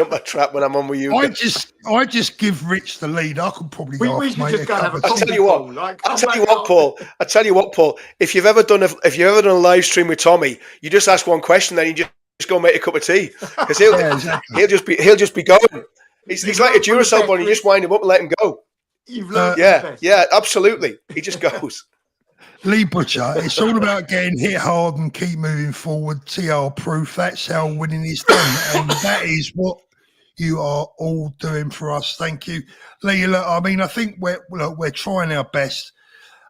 my trap when I'm on with you. I just give Rich the lead. I could probably go off, mate. I'll tell you what, Paul. If you've ever done a live stream with Tommy, you just ask one question, then you just go make a cup of tea, because he'll just be going. He's like a Duracell bunny. You just wind him up and let him go. You've learned yeah, absolutely. He just goes. Lee Butcher, it's all about getting hit hard and keep moving forward. TR proof. That's how winning is done, and that is what you are all doing for us. Thank you, Lee. Look, I mean, I think we're trying our best.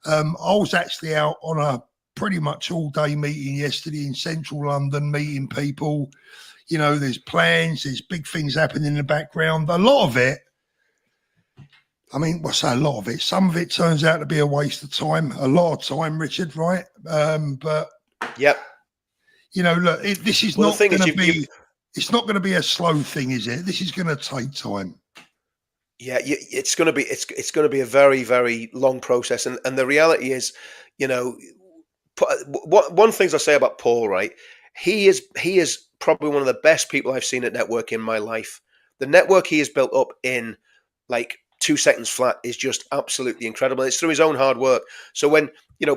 I was actually out on a pretty much all day meeting yesterday in central London, meeting people. There's plans, there's big things happening in the background. A lot of it. I mean, what's a lot of it? Some of it turns out to be a waste of time. A lot of time, Richard, right? But yep. Look, this is not going to be. It's not going to be a slow thing, is it? This is going to take time. Yeah, it's going to be. It's going to be a very, very long process, and the reality is, one thing I'll say about Paul, right? He is probably one of the best people I've seen at network in my life. The network he has built up in like 2 seconds flat is just absolutely incredible. It's through his own hard work. So when,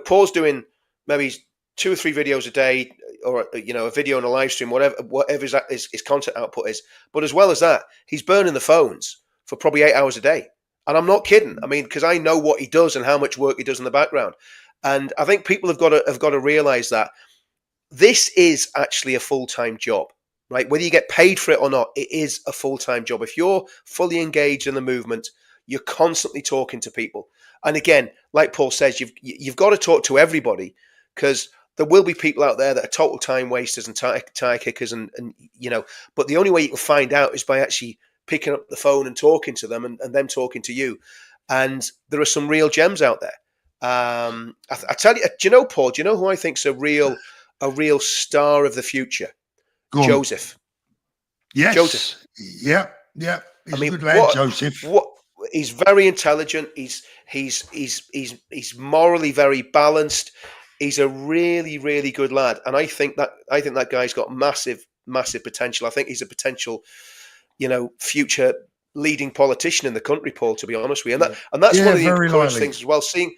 Paul's doing maybe 2 or 3 videos a day, or a video and a live stream, whatever his content output is, but as well as that, he's burning the phones for probably 8 hours a day. And I'm not kidding. I mean, because I know what he does and how much work he does in the background. And I think people have got to realize that this is actually a full-time job, right? Whether you get paid for it or not, it is a full-time job. If you're fully engaged in the movement, you're constantly talking to people. And again, like Paul says, you've got to talk to everybody, because there will be people out there that are total time wasters and tire kickers, and but the only way you can find out is by actually picking up the phone and talking to them, and them talking to you. And there are some real gems out there. I tell you, do you know, Paul? Do you know who I think's a real star of the future? Joseph. Yes. Joseph. Yeah. He's a good lad, Joseph. He's very intelligent. He's morally very balanced. He's a really, really good lad, and I think that guy's got massive potential. I think he's a potential, future leading politician in the country, Paul. To be honest with you, and that's one of the encouraging things as well. Seeing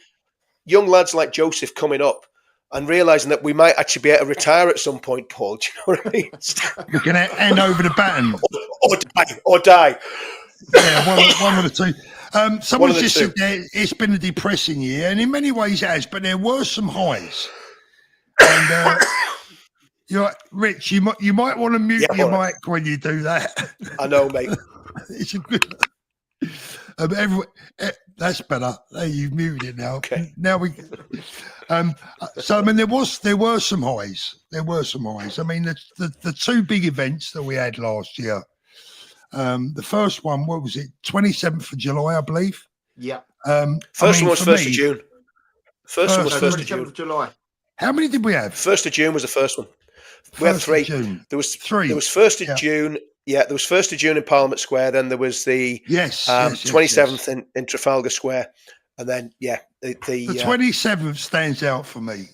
young lads like Joseph coming up and realizing that we might actually be able to retire at some point, Paul. Do you know what I mean? You're going to hand over the baton, or die. Yeah, one of the two. Someone just said there, it's been a depressing year, and in many ways it has, but there were some highs. And Rich, you might want to mute your mic when you do that. I know, mate. It's a good. That's better. Hey, you've muted it now. Okay. Now we. So I mean, there were some highs. There were some highs. I mean, the 2 big events that we had last year. The first one, what was it? 27th of July, I believe. Yeah. First one was 1st of June. First one was 1st of June. Of July. How many did we have? 1st of June was the first one. We had 3. There was 3. There was 1st of June. Yeah, there was 1st of June in Parliament Square. Then there was the 27th in Trafalgar Square, and then the 27th stands out for me.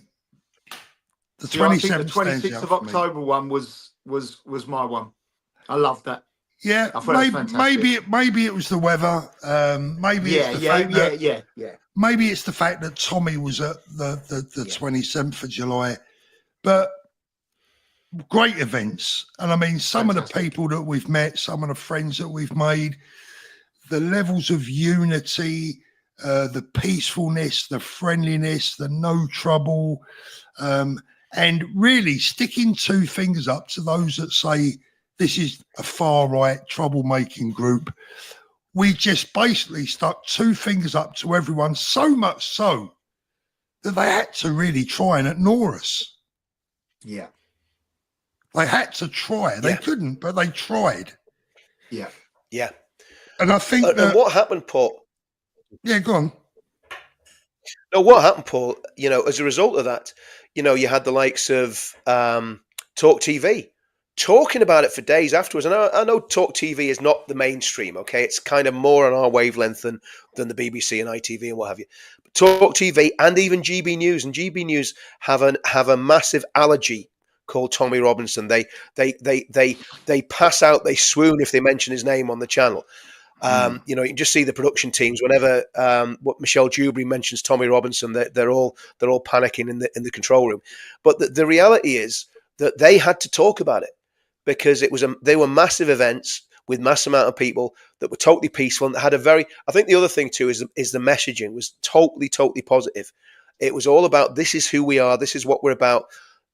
The 27th, the 26th of October one was my one. I love that. Yeah, maybe it was the weather. Maybe maybe it's the fact that Tommy was at the 27th of July, but great events. And I mean, some of the people that we've met, some of the friends that we've made, the levels of unity, the peacefulness, the friendliness, the no trouble, and really sticking 2 fingers up to those that say this is a far right troublemaking group. We just basically stuck 2 fingers up to everyone, so much so that they had to really try and ignore us. Yeah. They had to try. They couldn't, but they tried. Yeah. Yeah. And I think and what happened, Paul? Yeah, go on. No, what happened, Paul, as a result of that, you had the likes of Talk TV talking about it for days afterwards. And I know Talk TV is not the mainstream, okay? It's kind of more on our wavelength than the BBC and ITV and what have you. But Talk TV and even GB News, and GB News have a massive allergy called Tommy Robinson. They pass out, they swoon if they mention his name on the channel. You can just see the production teams whenever what Michelle Dewberry mentions Tommy Robinson, they're all panicking in the control room. But the reality is that they had to talk about it because they were massive events with mass amount of people that were totally peaceful and had I think the other thing too is the messaging was totally positive. It was all about, this is who we are, this is what we're about.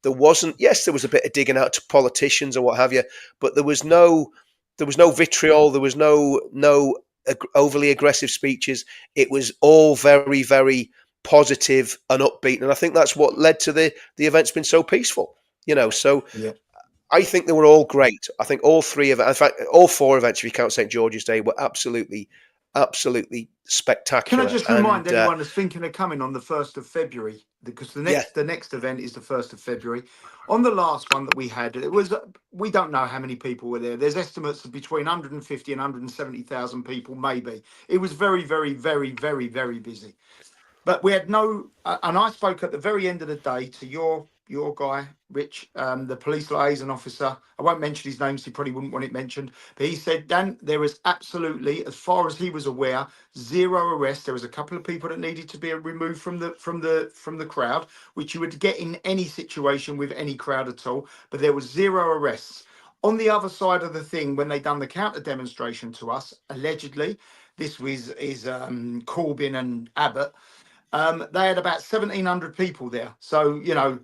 There was a bit of digging out to politicians or what have you, but there was no vitriol. There was no overly aggressive speeches. It was all very, very positive and upbeat. And I think that's what led to the events being so peaceful, so I think they were all great. I think all 3 events, in fact, all 4 events, if you count St. George's Day, were absolutely spectacular. Can I just remind anyone that's thinking of coming on the 1st of February, because the next event is the 1st of February. On the last one that we had, we don't know how many people were there. There's estimates of between 150 and 170,000 people, maybe. It was very, very, very, very, very busy. But we had no, and I spoke at the very end of the day to your guy, Rich, the police liaison officer. I won't mention his name, so he probably wouldn't want it mentioned. But he said, Dan, there was absolutely, as far as he was aware, 0 arrests. There was a couple of people that needed to be removed from the crowd, which you would get in any situation with any crowd at all. But there was 0 arrests. On the other side of the thing, when they done the counter demonstration to us, allegedly, this was Corbyn and Abbott. They had about 1,700 people there. So, you know,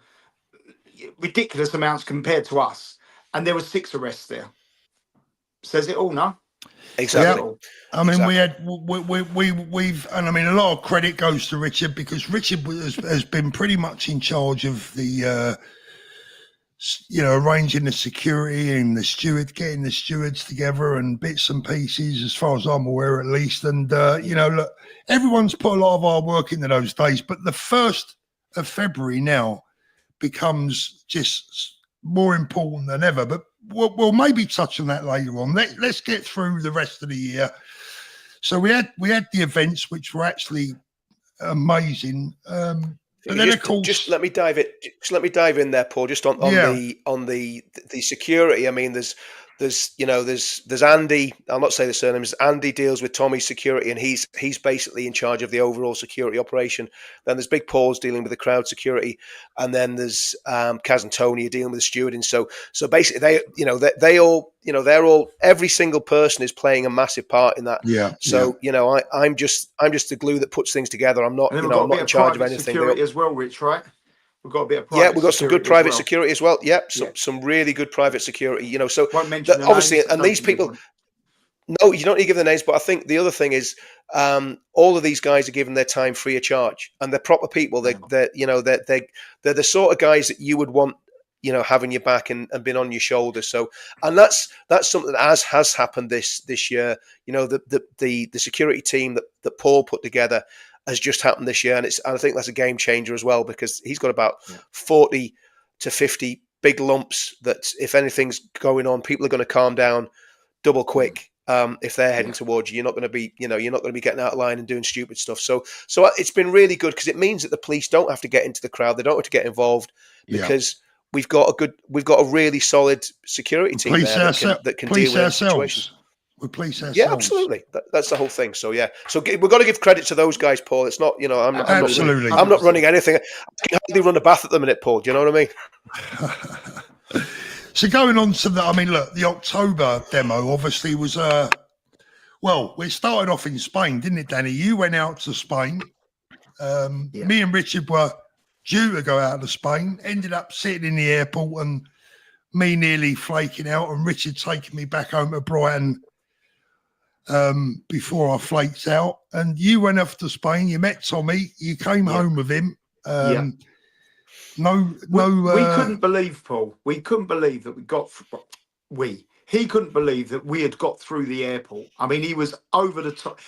ridiculous amounts compared to us. And there were 6 arrests there. Says it all, no? Exactly. Yeah. I mean, we've, and I mean, a lot of credit goes to Richard, because Richard has been pretty much in charge of the, you know, arranging the security and getting the stewards together and bits and pieces, as far as I'm aware, at least. And, you know, look, everyone's put a lot of hard work into those days, but the 1st of February now becomes just more important than ever. But we'll maybe touch on that later on. Let's get through the rest of the year. So we had the events, which were actually amazing. But then, of course, just let me dive in there, Paul. Just on the security. I mean, there's Andy. I'll not say the surnames. Andy deals with Tommy's security, and he's basically in charge of the overall security operation. Then there's Big Paul's dealing with the crowd security, and then there's Kaz and Tony are dealing with the stewarding. So basically, they all, they're all, every single person is playing a massive part in that. Yeah. So I'm just the glue that puts things together. I'm not, I'm not in charge of anything. Security as well, Rich, right? We've got a bit of private. Yeah, we've got some good private security as well. Yeah, some really good private security. So obviously, and these people. No, you don't need to give the names, but I think the other thing is, all of these guys are given their time free of charge, and they're proper people. They're the sort of guys that you would want, having your back and being on your shoulder. So, and that's something that has happened this year. The security team that Paul put together has just happened this year, and I think that's a game changer as well, because he's got about 40 to 50 big lumps that if anything's going on, people are going to calm down double quick. If they're heading towards you, you're not going to be getting out of line and doing stupid stuff. So it's been really good, because it means that the police don't have to get into the crowd, they don't have to get involved, because we've got a really solid security team that can deal with situations. We police ourselves. Yeah, absolutely. That's the whole thing. So so we've got to give credit to those guys, Paul. It's not, I'm not running anything. I can hardly run a bath at the minute, Paul. Do you know what I mean? So going on to the October demo obviously was we started off in Spain, didn't it, Danny? You went out to Spain. Me and Richard were due to go out to Spain, ended up sitting in the airport and me nearly flaking out, and Richard taking me back home to Brighton before I flaked out. And you went off to Spain, you met Tommy, you came home with him. We couldn't believe, Paul. We couldn't believe that he couldn't believe that we had got through the airport. I mean, he was over the top.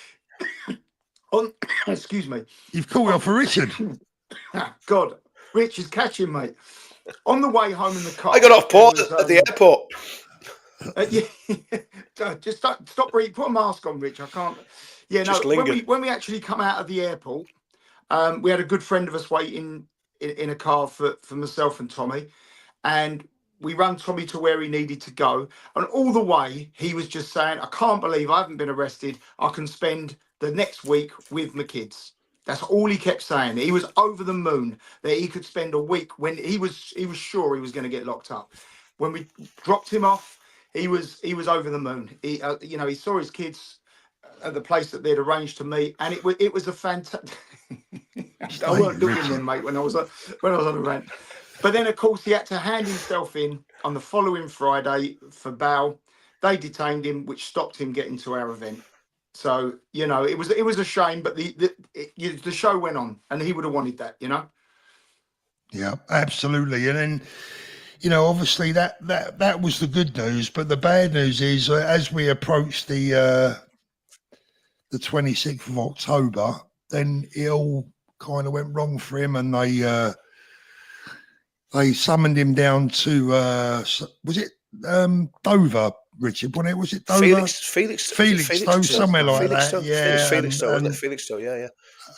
Excuse me. You've called off for Richard. God, Rich is catching, mate. On the way home in the car, I got off Paul at the airport. Just stop breathing. Put a mask on, Rich. I can't. Yeah, no. When we actually come out of the airport, we had a good friend of us waiting in a car for myself and Tommy, and we ran Tommy to where he needed to go. And all the way, he was just saying, "I can't believe I haven't been arrested. I can spend the next week with my kids." That's all he kept saying. He was over the moon that he could spend a week, when he was sure he was going to get locked up. When we dropped him off, he was over the moon. He saw his kids at the place that they'd arranged to meet, and it was a fantastic. I weren't looking then, mate, when I was on the rant. But then, of course, he had to hand himself in on the following Friday for bail. They detained him, which stopped him getting to our event. So, it was a shame, but the show went on, and he would have wanted that, Yeah, absolutely. And then, obviously that was the good news, but the bad news is as we approached the 26th of October, then it all kind of went wrong for him, and they summoned him down to was it Dover Richard, wasn't it? Was it Dover? Felixstowe, somewhere like that. Yeah, Felixstowe, wasn't it? Felixstowe, yeah.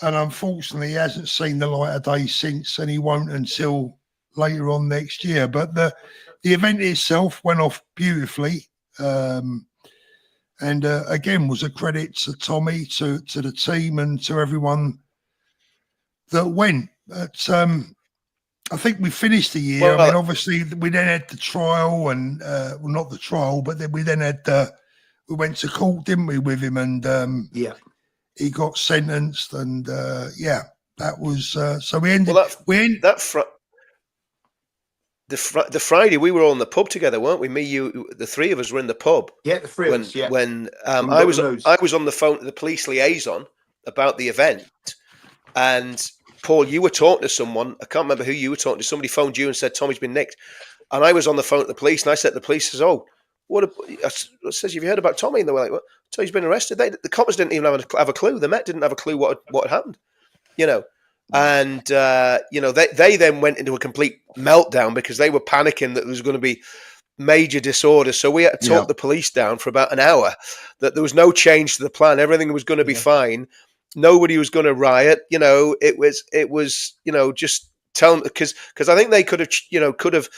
And unfortunately, he hasn't seen the light of day since, and he won't until later on next year. But the event itself went off beautifully, and again was a credit to Tommy, to the team, and to everyone that went. But I think we finished the year. Well, I mean, obviously, we then had the trial, and well, not the trial, but then we had we went to court, didn't we, with him? And he got sentenced, and that was so we ended. The Friday we were all in the pub together, weren't we? Me, you, the three of us were in the pub. Yeah, the three of us. Yeah. When I was on the phone to the police liaison about the event, and Paul, you were talking to someone. I can't remember who you were talking to. Somebody phoned you and said Tommy's been nicked, and I was on the phone to the police, and I said to the police, "Says, oh, I says, have you heard about Tommy?" And they were like, "What? So he's been arrested." The coppers didn't even have a clue. The Met didn't have a clue what had happened, And they then went into a complete meltdown because they were panicking that there was going to be major disorder. So we had to talk the police down for about an hour. That there was no change to the plan. Everything was going to be fine. Nobody was going to riot. It was just tell them, because I think they could have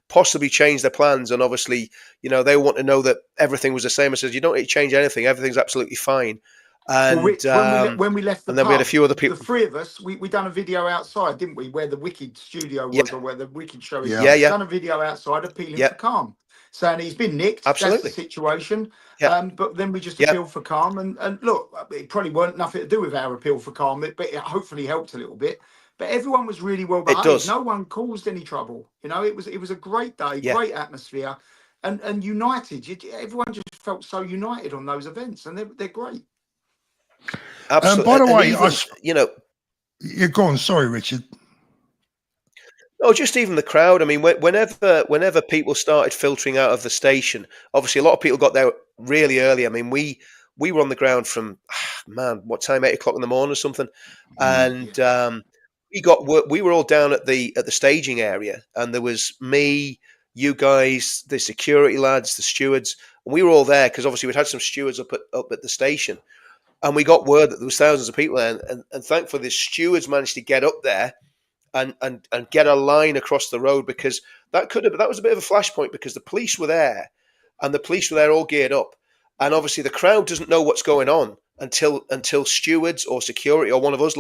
possibly changed their plans, and obviously they want to know that everything was the same. I says, you don't need to change anything. Everything's absolutely fine. And Rich, when we left the and then pub, we had a few other people. The three of us, we done a video outside, didn't we? Where the Wicked studio was, or where the Wicked show is. Yeah. Done a video outside appealing for calm, saying he's been nicked. Absolutely. That's the situation. But then we just appealed for calm, and look, it probably weren't nothing to do with our appeal for calm, but it hopefully helped a little bit. But everyone was really well behaved. No one caused any trouble. It was a great day, great atmosphere, and united. Everyone just felt so united on those events, and they're great. Absolutely. By the way, you're gone. Sorry, Richard. Oh, just even the crowd. I mean, whenever people started filtering out of the station, obviously a lot of people got there really early. I mean, we were on the ground from what time? 8 o'clock in the morning or something, and we were all down at the staging area, and there was me, you guys, the security lads, the stewards, and we were all there because obviously we'd had some stewards up at the station. And we got word that there was thousands of people there, and thankfully the stewards managed to get up there and get a line across the road, because that was a bit of a flashpoint, because the police were there, and the police were there all geared up, and obviously the crowd doesn't know what's going on until stewards or security or one of us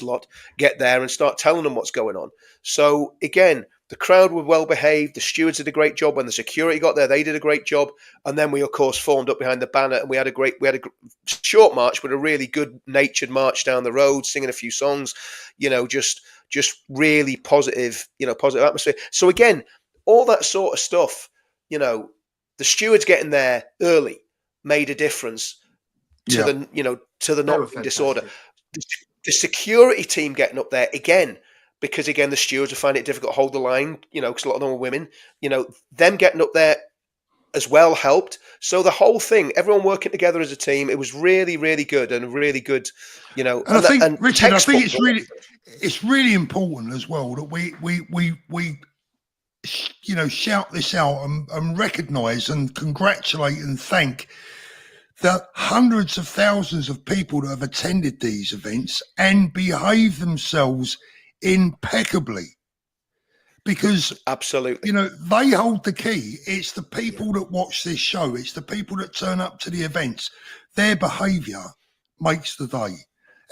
lot get there and start telling them what's going on. So again, the crowd were well behaved. The stewards did a great job. When the security got there, they did a great job. And then we, of course, formed up behind the banner, and we had a short march, but a really good natured march down the road, singing a few songs. Just really positive, positive atmosphere. So again, all that sort of stuff. The stewards getting there early made a difference to the not disorder. The security team getting up there again. Because again, the stewards would find it difficult to hold the line, because a lot of them were women. Them getting up there as well helped. So the whole thing, everyone working together as a team, it was really, really good, and really good, And I think, Richard, it's really important as well that we shout this out and recognise and congratulate and thank the hundreds of thousands of people that have attended these events and behave themselves impeccably, because absolutely, they hold the key. It's the people that watch this show. It's the people that turn up to the events. Their behaviour makes the day,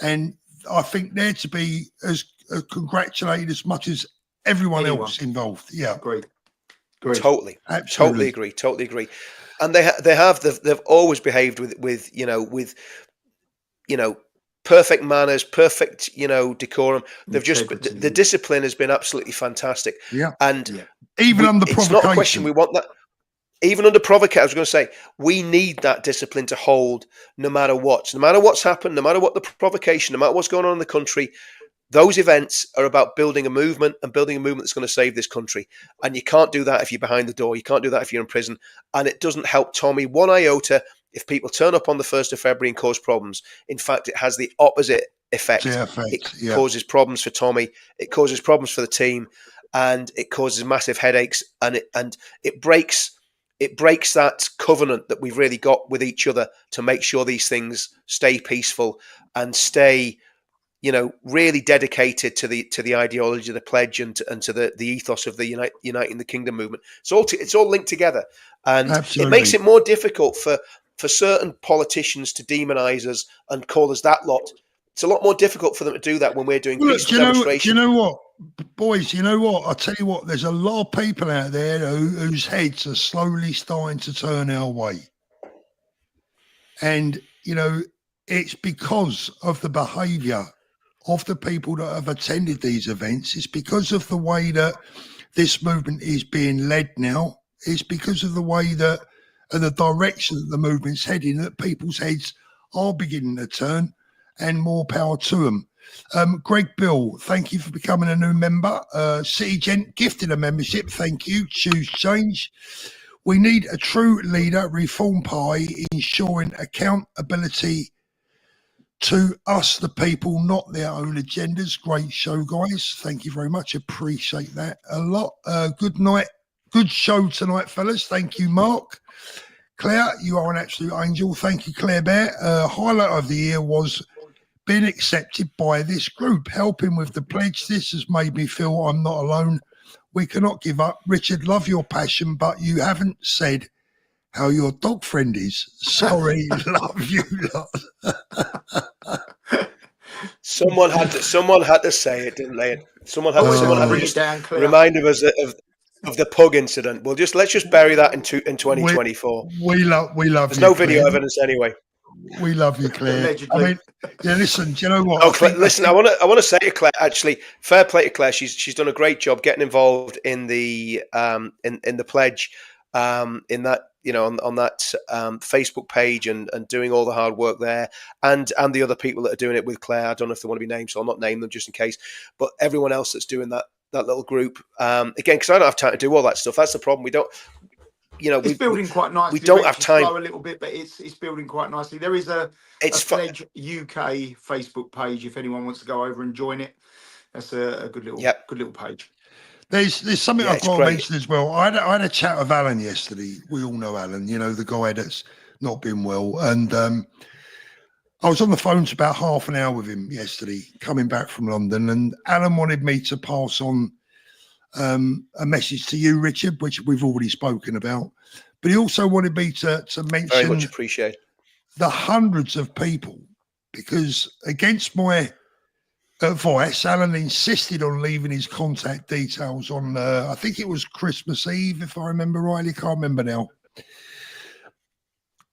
and I think they're to be as congratulated as much as everyone else involved. Yeah, great. Totally, absolutely. Totally agree. And they've always behaved with perfect manners, perfect, decorum. They've just, the discipline has been absolutely fantastic. Yeah. And even under provocation. It's not a question we want that. Even under provocation, I was going to say, we need that discipline to hold no matter what. No matter what's happened, no matter what the provocation, no matter what's going on in the country, those events are about building a movement, and building a movement that's going to save this country. And you can't do that if you're behind the door. You can't do that if you're in prison. And it doesn't help Tommy one iota if people turn up on the 1st of February and cause problems. In fact, it has the opposite effect. It causes problems for Tommy. It causes problems for the team, and it causes massive headaches. And it breaks it breaks that covenant that we've really got with each other to make sure these things stay peaceful and stay, really dedicated to the ideology of the pledge and to the ethos of the Uniting the Kingdom movement. It's all linked together, and Absolutely. it makes it more difficult for certain politicians to demonize us and call us that lot. It's a lot more difficult for them to do that when we're doing peaceful demonstrations. Do you know what, boys? You know what? I'll tell you what. There's a lot of people out there whose heads are slowly starting to turn our way, and it's because of the behaviour of the people that have attended these events. It's because of the way that this movement is being led now. It's because of the way that and the direction that the movement's heading that people's heads are beginning to turn, and more power to them. Greg Bill, thank you for becoming a new member. City Gent gifted a membership. Thank you. Choose change. We need a true leader, Reform Party, ensuring accountability to us, the people, not their own agendas. Great show, guys. Thank you very much. Appreciate that a lot. Good night. Good show tonight, fellas. Thank you, Mark. Claire, you are an absolute angel. Thank you, Claire Bear. Highlight of the year was being accepted by this group, helping with the pledge. This has made me feel I'm not alone. We cannot give up. Richard, love your passion, but you haven't said how your dog friend is. Sorry, love you lot. Someone had to say it, didn't they? Someone had to just remind us of the pug incident. Let's just bury that in 2024. We love There's you, no video Claire. evidence anyway. We love you, Claire. Allegedly. I mean, listen, do you know what? I want to say to Claire, actually, fair play to Claire. She's done a great job getting involved in the in the pledge, in that on that Facebook page and doing all the hard work there, and the other people that are doing it with Claire. I don't know if they want to be named, so I'll not name them just in case. But everyone else that's doing that little group, again, because I don't have time to do all that stuff. That's the problem. We don't. It's building quite nicely. We don't have time. Slow a little bit, but it's building quite nicely. There is a Pledge UK Facebook page if anyone wants to go over and join it. That's a good little page. There's something I've got to mention as well. I had a chat with Alan yesterday. We all know Alan, the guy that's not been well, and I was on the phone for about half an hour with him yesterday, coming back from London, and Alan wanted me to pass on a message to you, Richard, which we've already spoken about, but he also wanted me to mention very much appreciate the hundreds of people, because against my advice, Alan insisted on leaving his contact details on I think it was Christmas Eve, if I remember rightly. Can't remember now,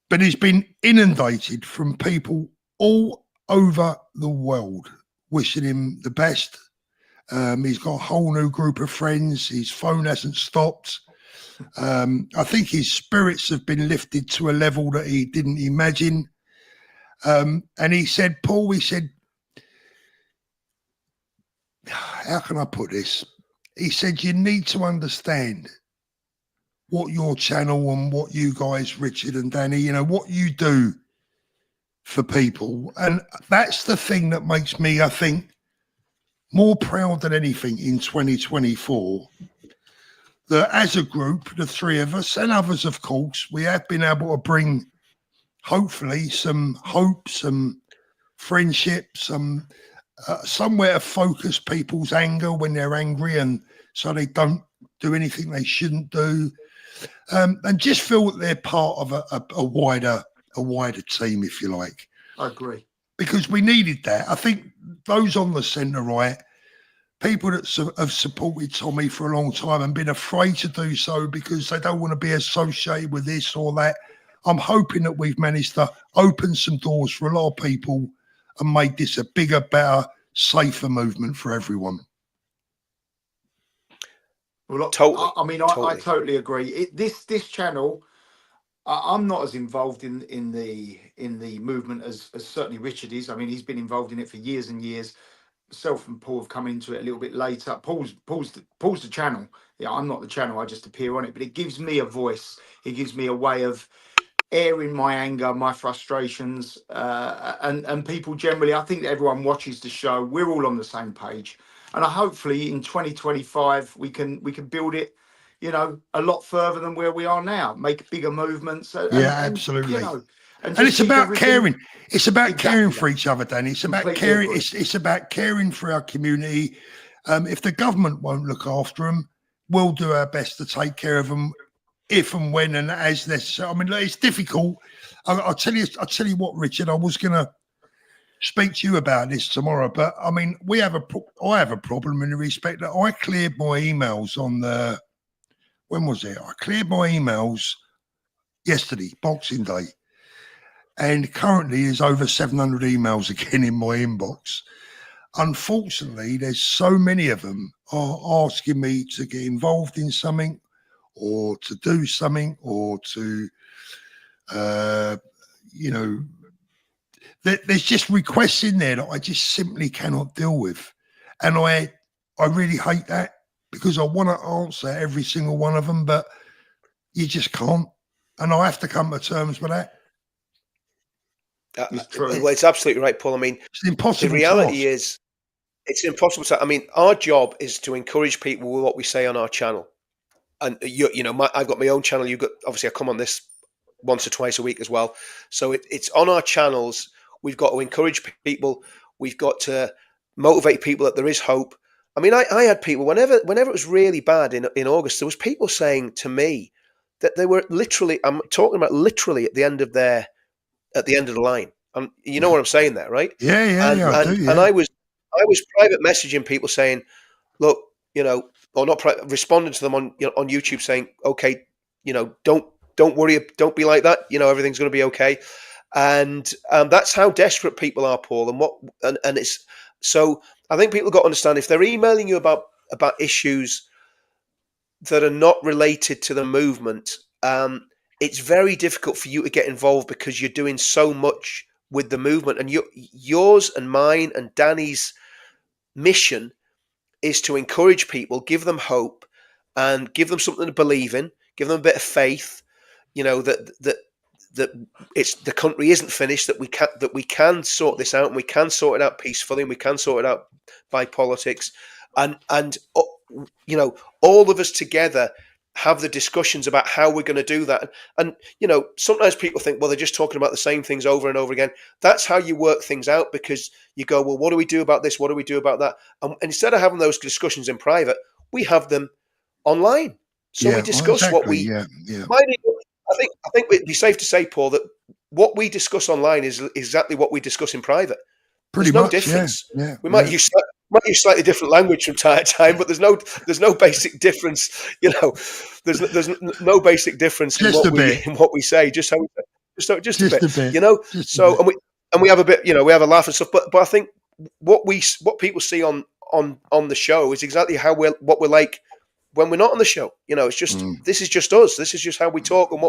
but he's been inundated from people all over the world wishing him the best. He's got a whole new group of friends. His phone hasn't stopped. I think his spirits have been lifted to a level that he didn't imagine. And he said, Paul, how can I put this? He said, you need to understand what your channel and what you guys, Richard and Danny, what you do for people. And that's the thing that makes me, I think, more proud than anything in 2024, that as a group, the three of us and others, of course, we have been able to bring, hopefully, some hope, some friendship, somewhere to focus people's anger when they're angry, and so they don't do anything they shouldn't do, and just feel that they're part of a wider team, if you like. I agree. Because we needed that. I think those on the centre right, people that have supported Tommy for a long time and been afraid to do so because they don't want to be associated with this or that. I'm hoping that we've managed to open some doors for a lot of people and made this a bigger, better, safer movement for everyone. Well, totally. I totally agree. This channel, I'm not as involved in the movement as certainly Richard is. I mean, he's been involved in it for years and years. Myself and Paul have come into it a little bit later. Paul's the channel. Yeah, I'm not the channel. I just appear on it, but it gives me a voice. It gives me a way of airing my anger, my frustrations, and people generally. I think that everyone watches the show. We're all on the same page, and hopefully in 2025 we can build it you know, a lot further than where we are now, make bigger movements. Absolutely. You know, and it's about caring. It's about caring for that. each other, Danny. It's about Completely caring. agree. It's about caring for our community. If the government won't look after them, we'll do our best to take care of them if and when and as necessary. I mean, it's difficult. I'll tell you what, Richard. I was going to speak to you about this tomorrow, but I mean, I have a problem in the respect that I cleared my emails on the. When was it? I cleared my emails yesterday, Boxing Day. And currently there's over 700 emails again in my inbox. Unfortunately, there's so many of them are asking me to get involved in something or to do something or to, you know, there's just requests in there that I just simply cannot deal with. And I really hate that because I want to answer every single one of them, but you just can't. And I have to come to terms with that. Well, it's absolutely right, Paul. I mean, it's an impossible. The reality is, it's impossible. I mean, our job is to encourage people with what we say on our channel. And you know, I've got my own channel. You've got, obviously, I come on this once or twice a week as well. So it's on our channels. We've got to encourage people. We've got to motivate people that there is hope. I mean, I had people whenever it was really bad in August, there was people saying to me that they were literally, I'm talking about literally at the end of the line. And you know what I'm saying there, right? Yeah, I do, yeah. And I was private messaging people saying, look, you know, or not responding to them on YouTube saying, okay, you know, don't worry, don't be like that. You know, everything's going to be okay. And that's how desperate people are, Paul. And it's so. I think people got to understand if they're emailing you about issues that are not related to the movement, it's very difficult for you to get involved because you're doing so much with the movement. And yours and mine and Danny's mission is to encourage people, give them hope, and give them something to believe in, give them a bit of faith. You know that it's the country isn't finished. That we can sort this out, and we can sort it out peacefully, and we can sort it out by politics, and you know, all of us together have the discussions about how we're going to do that. And you know, sometimes people think, well, they're just talking about the same things over and over again. That's how you work things out, because you go, well, what do we do about this? What do we do about that? And instead of having those discussions in private, we have them online. So we discuss what we. Yeah. I think it'd be safe to say, Paul, that what we discuss online is exactly what we discuss in private. There's no difference. Yeah, we might use slightly different language from time to time, but there's no basic difference. You know, there's no basic difference in what we say. Just a bit. You know, and we have a bit. You know, we have a laugh and stuff. But I think what people see on the show is exactly what we're like when we're not on the show. You know, it's just this is just us. This is just how we talk and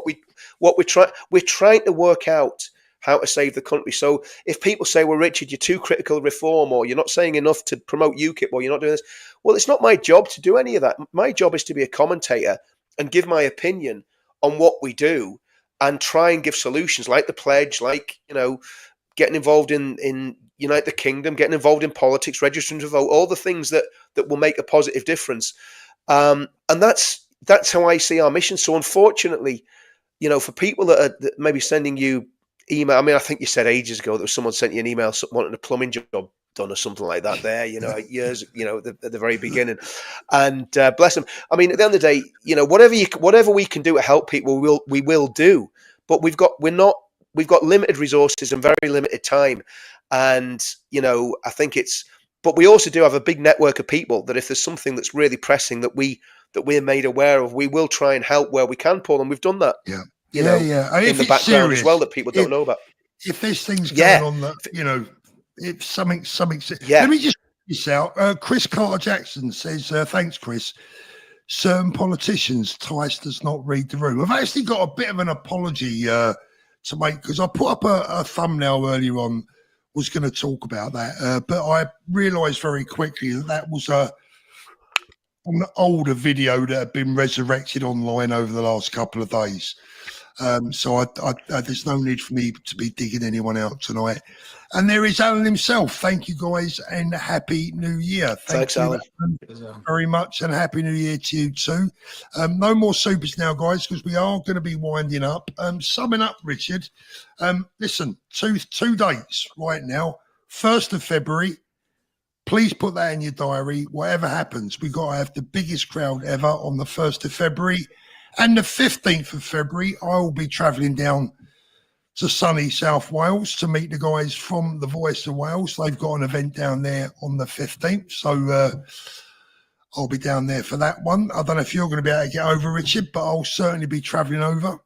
we're trying to work out how to save the country. So if people say, well, Richard, you're too critical of reform, or you're not saying enough to promote UKIP, or you're not doing this, well, it's not my job to do any of that. My job is to be a commentator and give my opinion on what we do and try and give solutions like the pledge, like, you know, getting involved in Unite the Kingdom, getting involved in politics, registering to vote, all the things that will make a positive difference. And that's how I see our mission. So unfortunately, you know, for people that are maybe sending you email, I mean, I think you said ages ago that someone sent you an email wanting a plumbing job done or something like that there, you know, years, you know, at the very beginning. And bless them. I mean, at the end of the day, you know, whatever we can do to help people, we will do. But we've got limited resources and very limited time. And, you know, I think but we also do have a big network of people that if there's something that's really pressing that we're made aware of, we will try and help where we can, Paul. And we've done that. Yeah. You know, in the background serious, as well that people don't know about. If there's things going on that, you know, if something. Yeah. Let me just put this out. Chris Carter Jackson says, thanks, Chris. Certain politicians, Tice does not read the room. I've actually got a bit of an apology to make, because I put up a thumbnail earlier on, was going to talk about that, but I realised very quickly that was an older video that had been resurrected online over the last couple of days. So there's no need for me to be digging anyone out tonight. And there is Alan himself. Thank you, guys, and Happy New Year. Thanks, Alan. Very much, and Happy New Year to you too. No more supers now, guys, because we are going to be winding up. Summing up, Richard. Listen, two dates right now. 1st of February. Please put that in your diary. Whatever happens, we've got to have the biggest crowd ever on the 1st of February. And the 15th of February, I will be travelling down to sunny South Wales to meet the guys from The Voice of Wales. They've got an event down there on the 15th. So I'll be down there for that one. I don't know if you're going to be able to get over, Richard, but I'll certainly be travelling over.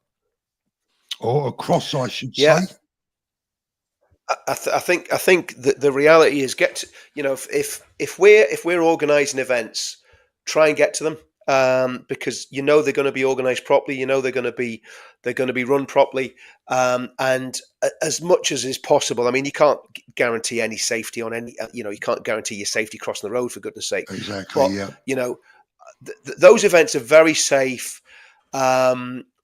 Or across, I should say. I think that the reality is if we're organising events, try and get to them because they're going to be organised properly. They're going to be run properly, and as much as is possible. I mean, you can't guarantee any safety on any. You can't guarantee your safety crossing the road, for goodness sake. Exactly. But, those events are very safe.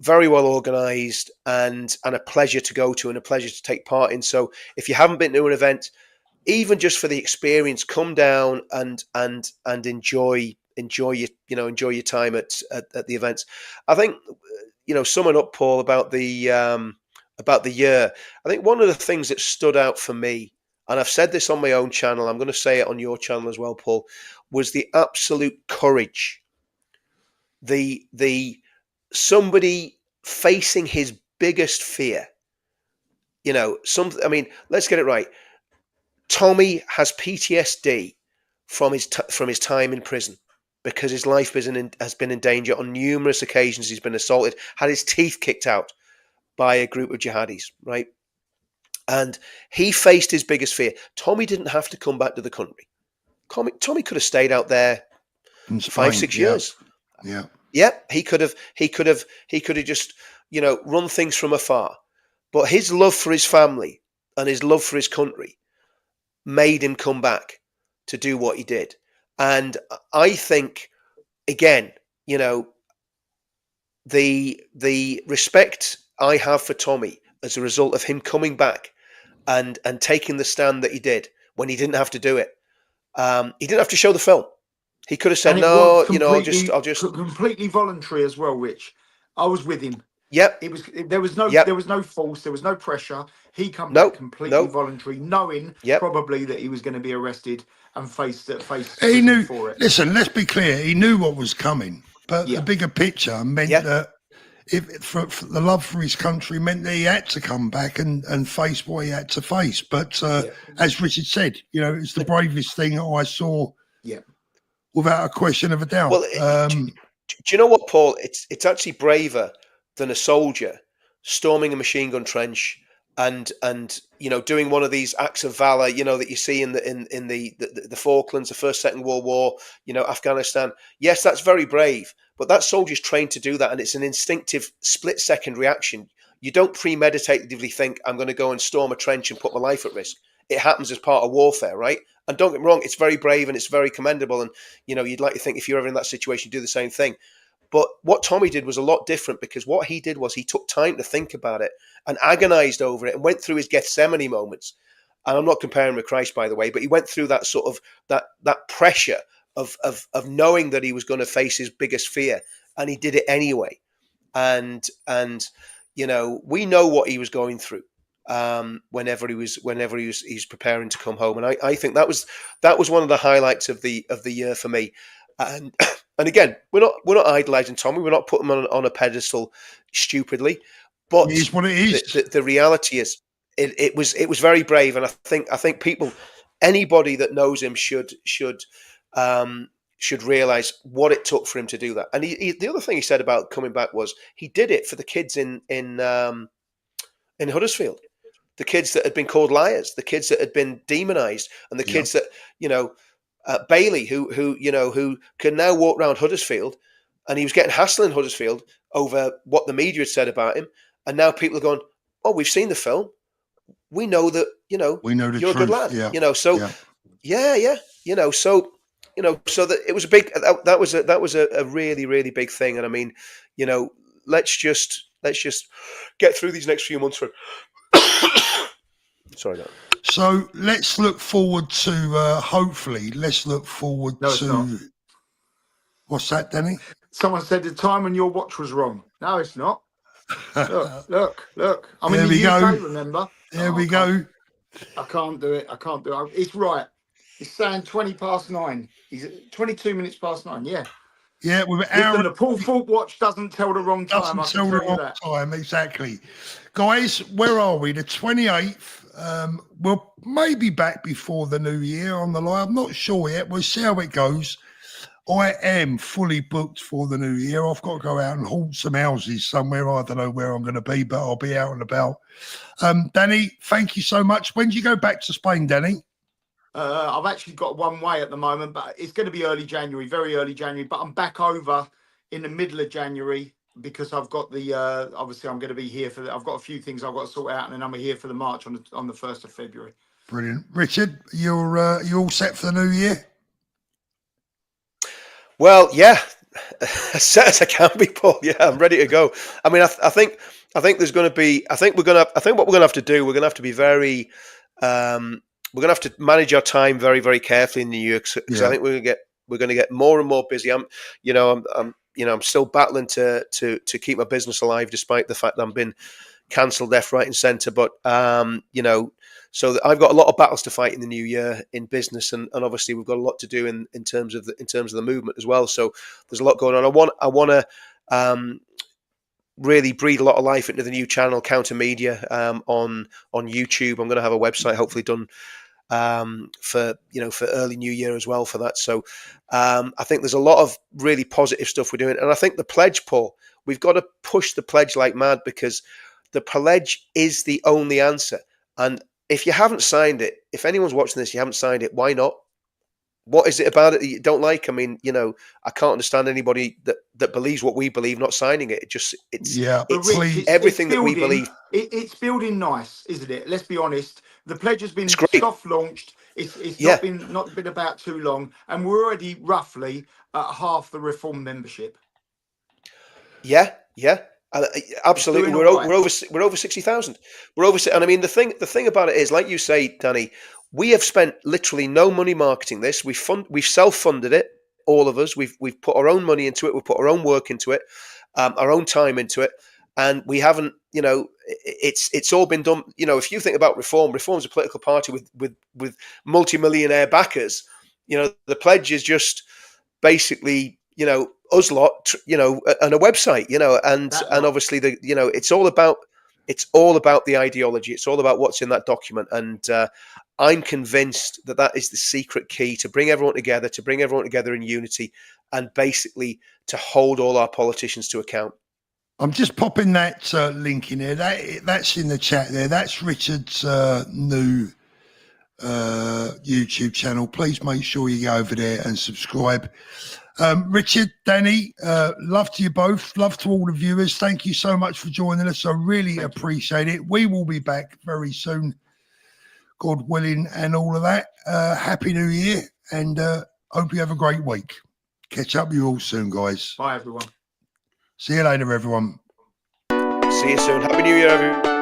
Very well organised and a pleasure to go to and a pleasure to take part in. So if you haven't been to an event, even just for the experience, come down and enjoy your time at the events. I think summing up, Paul, about the year. I think one of the things that stood out for me, and I've said this on my own channel, I'm going to say it on your channel as well, Paul, was the absolute courage. Somebody facing his biggest fear. Let's get it right. Tommy has PTSD from his time in prison because his life has been in danger on numerous occasions. He's been assaulted, had his teeth kicked out by a group of jihadis, right? And he faced his biggest fear. Tommy didn't have to come back to the country. Tommy could have stayed out there for 5-6 years. Yeah. Yeah, he could have just, run things from afar. But his love for his family and his love for his country made him come back to do what he did. And I think, again, the respect I have for Tommy as a result of him coming back and taking the stand that he did when he didn't have to do it. He didn't have to show the film. He could have said, "No, I'll just completely voluntary as well." Rich, I was with him. Yep. There was no force. There was no pressure. He come back completely voluntary, knowing probably that he was going to be arrested and face. He knew. For it. Listen, let's be clear. He knew what was coming, but the bigger picture meant that for the love for his country meant that he had to come back and face what he had to face. But as Richard said, it's the bravest thing I saw. Yeah. Without a question of a doubt. Well, do you know what, Paul? It's actually braver than a soldier storming a machine gun trench and doing one of these acts of valor, that you see in the Falklands, the First, Second World War, Afghanistan. Yes, that's very brave, but that soldier's trained to do that, and it's an instinctive split-second reaction. You don't premeditatively think, I'm going to go and storm a trench and put my life at risk. It happens as part of warfare, right? And don't get me wrong, it's very brave and it's very commendable. And, you'd like to think if you're ever in that situation, you do the same thing. But what Tommy did was a lot different, because what he did was he took time to think about it and agonized over it and went through his Gethsemane moments. And I'm not comparing with Christ, by the way, but he went through that sort of that pressure of knowing that he was going to face his biggest fear, and he did it anyway. And we know what he was going through. Whenever he was preparing to come home, and I think that was one of the highlights of the year for me. And again, we're not idolizing Tommy. We're not putting him on a pedestal stupidly. But it is what it is. The reality is, it was very brave, and I think people, anybody that knows him should realize what it took for him to do that. And the other thing he said about coming back was he did it for the kids in Huddersfield. The kids that had been called liars, the kids that had been demonized, and the kids that, Bailey, who can now walk around Huddersfield, and he was getting hassled in Huddersfield over what the media had said about him. And now people are going, "Oh, we've seen the film. We know that, we know you're truth. a good lad." Yeah. So that it was a big, that was a really, really big thing. And I mean, let's just get through these next few months for, sorry, So let's look forward to, hopefully, let's look forward No, it's not. to, what's that, Danny? Someone said the time on your watch was wrong. No, it's not. Look. I'm in There the we UK, go. remember? There we go. I can't do it. It's right. It's saying 9:20. He's 22 minutes past 9. Yeah. Yeah, with an Listen, hour. the Paul Thorpe watch doesn't tell the wrong time. I Doesn't can tell the tell you wrong that. time, exactly. Guys, where are we? The 28th. We'll maybe back before the new year on the line. I'm not sure yet. We'll see how it goes. I am fully booked for the new year. I've got to go out and haunt some houses somewhere. I don't know where I'm going to be, but I'll be out and about. Danny, thank you so much. When do you go back to Spain, Danny? I've actually got one way at the moment, but it's going to be early January, very early January. But I'm back over in the middle of January because I've got the obviously I'm going to be here for. I've got a few things I've got to sort out, and then I'm here for the march on the 1st of February. Brilliant, Richard. You're you all set for the new year? Well, yeah, as set as I can be, Paul. Yeah, I'm ready to go. I mean, I think there's going to be. I think what we're going to have to do. We're going to have to be very. We're going to have to manage our time very, very carefully in the year because I think we're going to get more and more busy. I'm still battling to keep my business alive despite the fact that I'm been cancelled left, right, and centre. But so I've got a lot of battles to fight in the new year in business, and obviously we've got a lot to do in terms of the movement as well. So there's a lot going on. I want to really breathe a lot of life into the new channel, Counter Media, on YouTube. I'm going to have a website hopefully done for early new year as well for that. So I think there's a lot of really positive stuff we're doing, and I think the pledge, Paul, we've got to push the pledge like mad because the pledge is the only answer. And if you haven't signed it, if anyone's watching this, you haven't signed it, why not? What is it about it that you don't like? I mean, I can't understand anybody that believes what we believe not signing it. It's Rich, everything that we believe. It's building nice, isn't it? Let's be honest. The pledge has been soft launched. It's not been about too long, and we're already roughly at half the reform membership. Yeah. Absolutely. We're over 60,000. We're over, and I mean the thing about it is, like you say, Danny, we have spent literally no money marketing this. We've self-funded it, all of us. We've put our own money into it. We've put our own work into it, our own time into it, and we haven't. It's all been done. If you think about reform's a political party with multi-millionaire backers. The pledge is just basically us lot, and a website, and obviously it's all about the ideology. It's all about what's in that document, and I'm convinced that is the secret key to bring everyone together in unity, and basically to hold all our politicians to account. I'm just popping that link in there. That's in the chat there. That's Richard's new YouTube channel. Please make sure you go over there and subscribe. Richard, Danny, love to you both. Love to all the viewers. Thank you so much for joining us. I really appreciate it. We will be back very soon, God willing, and all of that. Happy New Year, and hope you have a great week. Catch up with you all soon, guys. Bye, everyone. See you later, everyone. See you soon. Happy New Year, everyone.